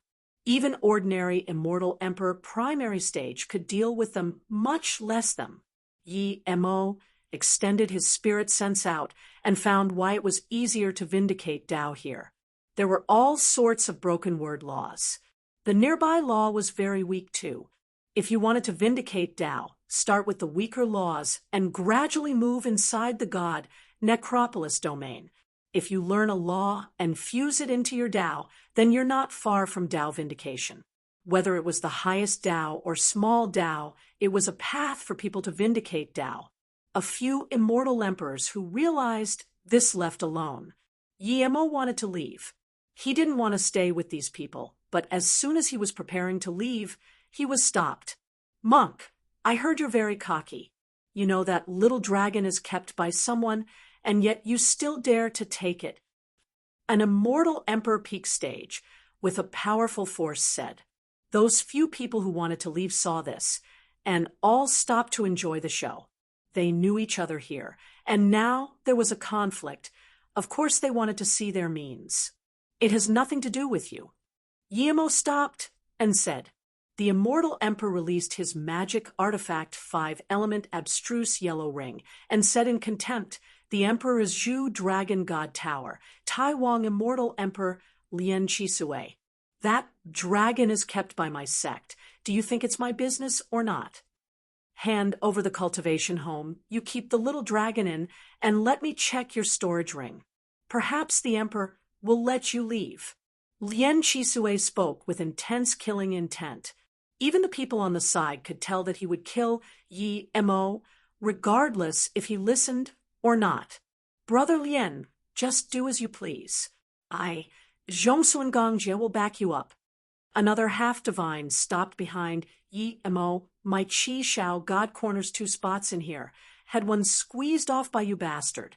Even ordinary Immortal Emperor primary stage could deal with them, much less them. Yi Mo extended his spirit sense out and found why it was easier to vindicate Tao here. There were all sorts of broken word laws. The nearby law was very weak too. If you wanted to vindicate Tao, start with the weaker laws and gradually move inside the god Necropolis domain. If you learn a law and fuse it into your Tao, then you're not far from Tao vindication. Whether it was the highest Tao or small Tao, it was a path for people to vindicate Tao. A few immortal emperors who realized this left alone. Yi Mo wanted to leave. He didn't want to stay with these people, but as soon as he was preparing to leave, he was stopped. Monk, I heard you're very cocky. You know that little dragon is kept by someone, and yet you still dare to take it. An immortal emperor peak stage, with a powerful force, said. Those few people who wanted to leave saw this, and all stopped to enjoy the show. They knew each other here, and now there was a conflict. Of course they wanted to see their means. It has nothing to do with you. Yi Mo stopped and said, the immortal emperor released his magic artifact 5-element abstruse yellow ring and said in contempt, the emperor is Zhu Dragon God Tower, Taiwan immortal emperor Lian Chisue. That dragon is kept by my sect. Do you think it's my business or not? Hand over the cultivation home you keep the little dragon in and let me check your storage ring. Perhaps the emperor will let you leave. Lian Chisue spoke with intense killing intent. Even the people on the side could tell that he would kill Yi Mo, regardless if he listened or not. Brother Lian, just do as you please. Zhongsu and Gongjie will back you up. Another half-divine stopped behind Yi Mo. My Qi Shao God corners 2 spots in here. Had one squeezed off by you bastard.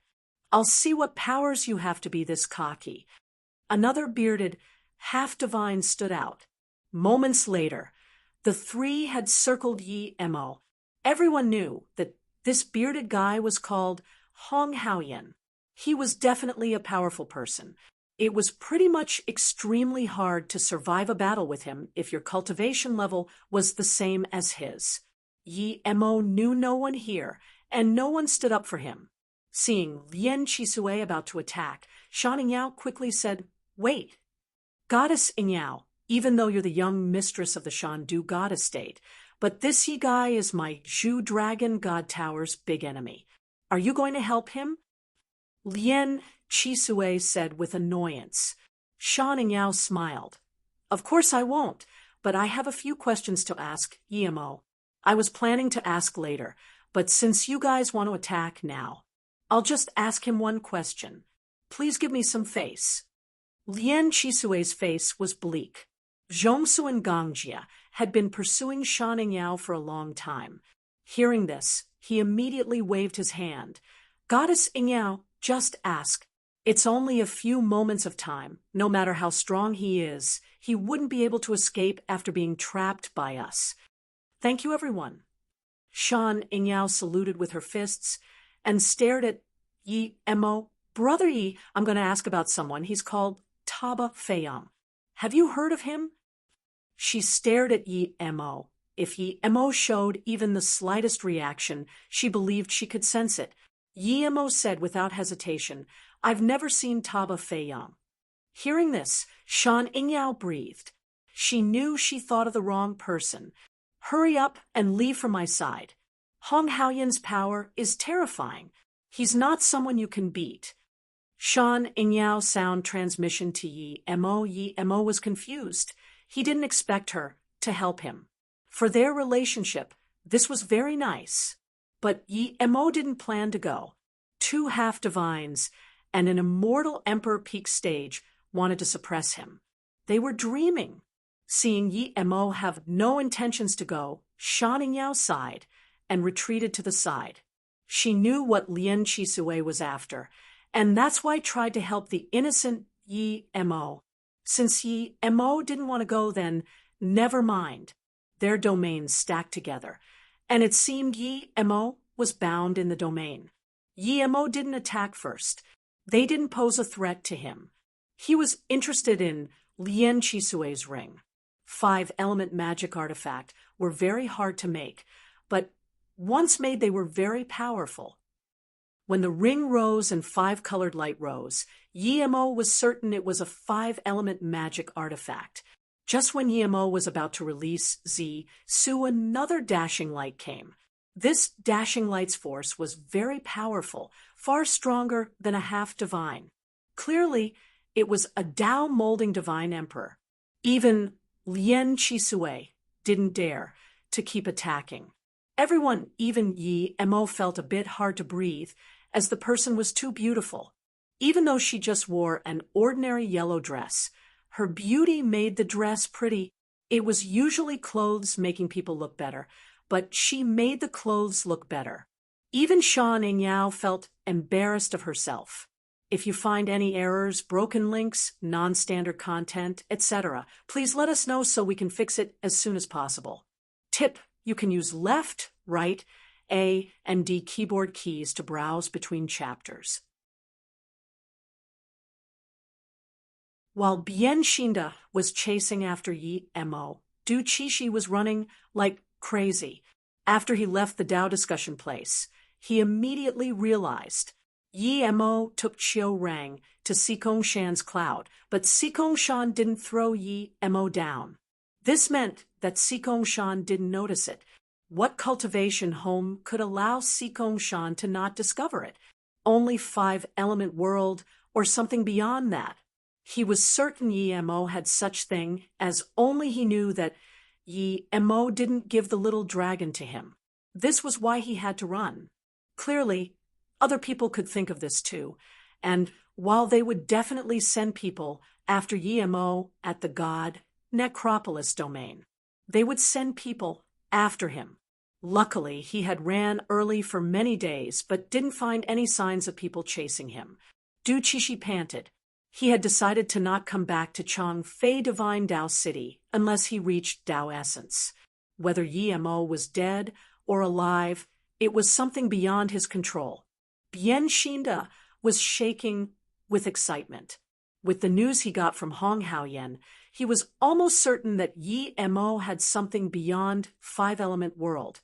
I'll see what powers you have to be this cocky. Another bearded half-divine stood out. Moments later, the 3 had circled Yi Mo. Everyone knew that this bearded guy was called Hong Haoyan. He was definitely a powerful person. It was pretty much extremely hard to survive a battle with him if your cultivation level was the same as his. Yi Mo knew no one here, and no one stood up for him. Seeing Lian Chisue about to attack, Shan Yao quickly said, wait. Goddess Yao, even though you're the young mistress of the Shandu god estate, but this Yi guy is my Zhu Dragon God Tower's big enemy. Are you going to help him? Lian Chisue said with annoyance. Shan Yao smiled. Of course I won't, but I have a few questions to ask Yi Mo. I was planning to ask later, but since you guys want to attack now, I'll just ask him one question. Please give me some face. Lian Chisue's face was bleak. Zhongsu and Gongjie had been pursuing Shan Yao for a long time. Hearing this, he immediately waved his hand. Goddess Yao, just ask. It's only a few moments of time. No matter how strong he is, he wouldn't be able to escape after being trapped by us. Thank you, everyone. Shan Yao saluted with her fists and stared at Yi Mo. Brother Yi, I'm going to ask about someone. He's called Taba Feiyang. Have you heard of him? She stared at Yi Mo. If Yi Mo showed even the slightest reaction, she believed she could sense it. Yi Mo said without hesitation, I've never seen Taba Feiyang. Hearing this, Shan Yao breathed. She knew she thought of the wrong person. Hurry up and leave from my side. Hong Haoyan's power is terrifying. He's not someone you can beat. Shan Ingyao sound transmission to Yi Mo. Yi Mo was confused. He didn't expect her to help him. For their relationship, this was very nice. But Yi Mo didn't plan to go. Two half-divines and an immortal emperor peak stage wanted to suppress him. They were dreaming. Seeing Yi Mo have no intentions to go, Shan Ingyao sighed and retreated to the side. She knew what Lien Chisue was after, and that's why tried to help the innocent Yi Mo. Since Yi Mo didn't want to go, then never mind. Their domains stacked together, and it seemed Yi Mo was bound in the domain. Yi Mo didn't attack first. They didn't pose a threat to him. He was interested in Lien Chisue's ring. 5-element magic artifact were very hard to make, but once made they were very powerful. When the ring rose and 5-colored light rose, Yi Mo was certain it was a 5-element magic artifact. Just when Yi Mo was about to release Zi Su, another dashing light came. This dashing light's force was very powerful, far stronger than a half-divine. Clearly, it was a Tao-molding divine emperor. Even Lien Chisue didn't dare to keep attacking. Everyone, even Yi Mo, felt a bit hard to breathe, as the person was too beautiful. Even though she just wore an ordinary yellow dress, her beauty made the dress pretty. It was usually clothes making people look better, but she made the clothes look better. Even Shan Ingyao felt embarrassed of herself. If you find any errors, broken links, non-standard content, etc., please let us know so we can fix it as soon as possible. Tip: you can use left, right, A, and D keyboard keys to browse between chapters. While Bien Shinda was chasing after Yi Mo, Du Qishi was running like crazy. After he left the Tao discussion place, he immediately realized Yi Mo took Qiu Rang to Sikong Shan's cloud, but Sikong Shan didn't throw Yi Mo down. This meant that Sikong Shan didn't notice it. What cultivation home could allow Sikong Shan to not discover it? Only 5-element world or something beyond that. He was certain Yi Mo had such thing, as only he knew that Yi Mo didn't give the little dragon to him. This was why he had to run. Clearly, other people could think of this too, and while they would definitely send people after Yi Mo at the god Necropolis domain, they would send people after him. Luckily, he had ran early for many days, but didn't find any signs of people chasing him. Du Qishi panted. He had decided to not come back to Changfei Divine Tao City unless he reached Tao Essence. Whether Yi Mo was dead or alive, it was something beyond his control. Bien Shinda was shaking with excitement. With the news he got from Hong Haoyan, he was almost certain that Yi Mo had something beyond 5-element world.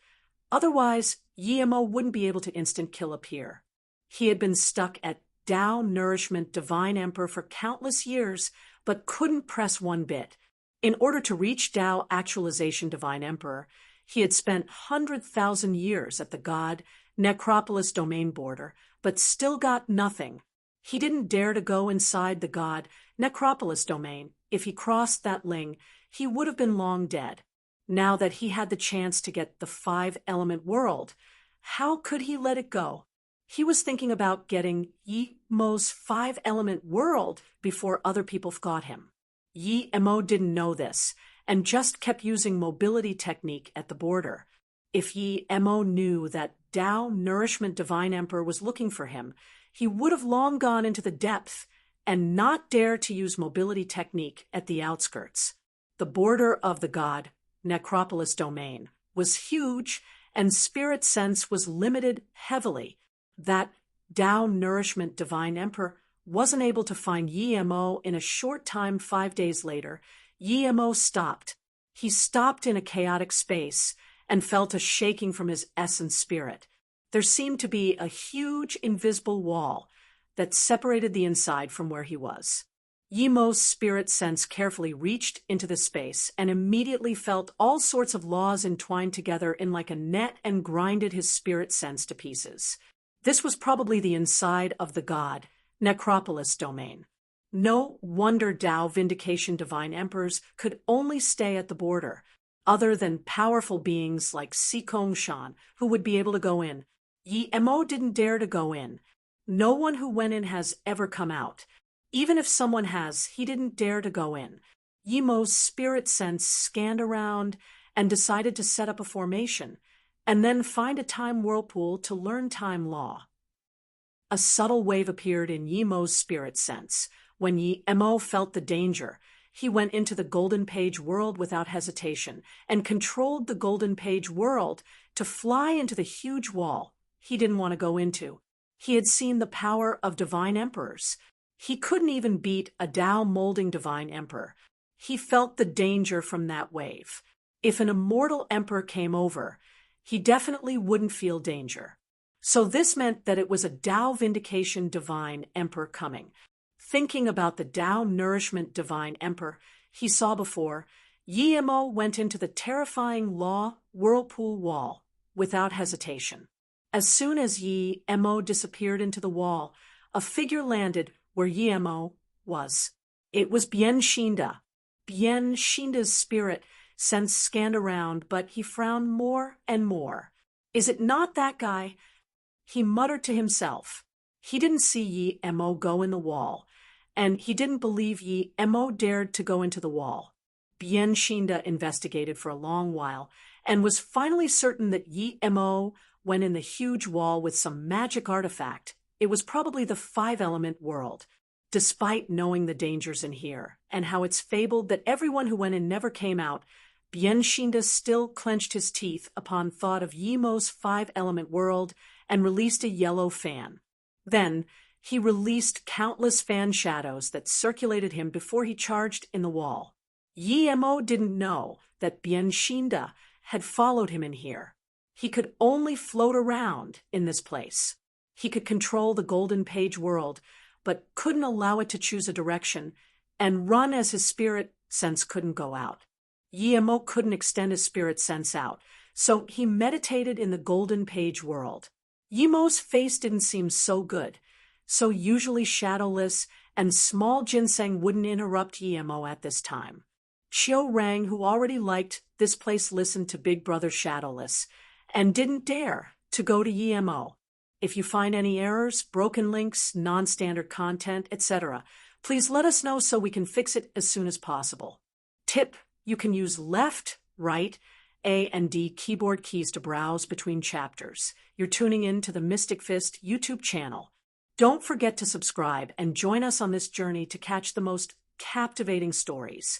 Otherwise, Yi Mo wouldn't be able to instant kill appear. He had been stuck at Tao Nourishment Divine Emperor for countless years, but couldn't press one bit. In order to reach Tao Actualization Divine Emperor, he had spent 100,000 years at the god Necropolis domain border, but still got nothing. He didn't dare to go inside the god Necropolis domain. If he crossed that ling, he would have been long dead. Now that he had the chance to get the 5-element world, how could he let it go? He was thinking about getting Yi Mo's 5-element world before other people got him. Yi Mo didn't know this, and just kept using mobility technique at the border. If Yi Mo knew that Tao Nourishment Divine Emperor was looking for him, he would have long gone into the depth and not dare to use mobility technique at the outskirts. The border of the god Necropolis domain was huge, and spirit sense was limited heavily. That Tao Nourishment Divine Emperor wasn't able to find Yi Mo in a short time. 5 days later, Yi Mo stopped. He stopped in a chaotic space and felt a shaking from his essence spirit. There seemed to be a huge invisible wall that separated the inside from where he was. Yimo's spirit sense carefully reached into the space and immediately felt all sorts of laws entwined together in like a net and grinded his spirit sense to pieces. This was probably the inside of the god, Necropolis domain. No wonder Tao Vindication Divine Emperors could only stay at the border, other than powerful beings like Sikong Shan, who would be able to go in. Yi Mo didn't dare to go in. No one who went in has ever come out. Even if someone has, he didn't dare to go in. Yimo's spirit sense scanned around and decided to set up a formation, and then find a time whirlpool to learn time law. A subtle wave appeared in Yimo's spirit sense. When Yimo felt the danger, he went into the Golden Page world without hesitation and controlled the Golden Page world to fly into the huge wall he didn't want to go into. He had seen the power of divine emperors. He couldn't even beat a Tao molding divine emperor. He felt the danger from that wave. If an immortal emperor came over, he definitely wouldn't feel danger. So this meant that it was a Tao Vindication Divine Emperor coming. Thinking about the Tao Nourishment Divine Emperor he saw before, Yimo went into the terrifying Law Whirlpool Wall without hesitation. As soon as Yimo disappeared into the wall, a figure landed where Yimo was. It was Bien Shinda. Bien Shinda's spirit sense scanned around, but he frowned more and more. Is it not that guy? He muttered to himself. He didn't see Yimo go in the wall, and he didn't believe Yimo dared to go into the wall. Bien Shinda investigated for a long while and was finally certain that Yimo went in the huge wall with some magic artifact. It was probably the five-element world, despite knowing the dangers in here and how it's fabled that everyone who went in never came out. Bien Shinda still clenched his teeth upon thought of Yimo's five-element world and released a yellow fan. Then he released countless fan shadows that circulated him before he charged in the wall. Yimo didn't know that Bien Shinda had followed him in here. He could only float around in this place. He could control the Golden Page world, but couldn't allow it to choose a direction and run as his spirit sense couldn't go out. Yimo couldn't extend his spirit sense out, so he meditated in the Golden Page world. Yimo's face didn't seem so good, so usually shadowless, and small ginseng wouldn't interrupt Yimo at this time. Chiu Rang, who already liked this place, listened to Big Brother Shadowless and didn't dare to go to Yimo. If you find any errors, broken links, non-standard content, etc., please let us know so we can fix it as soon as possible. Tip: you can use left, right, A and D keyboard keys to browse between chapters. You're tuning in to the Mystic Fist YouTube channel. Don't forget to subscribe and join us on this journey to catch the most captivating stories.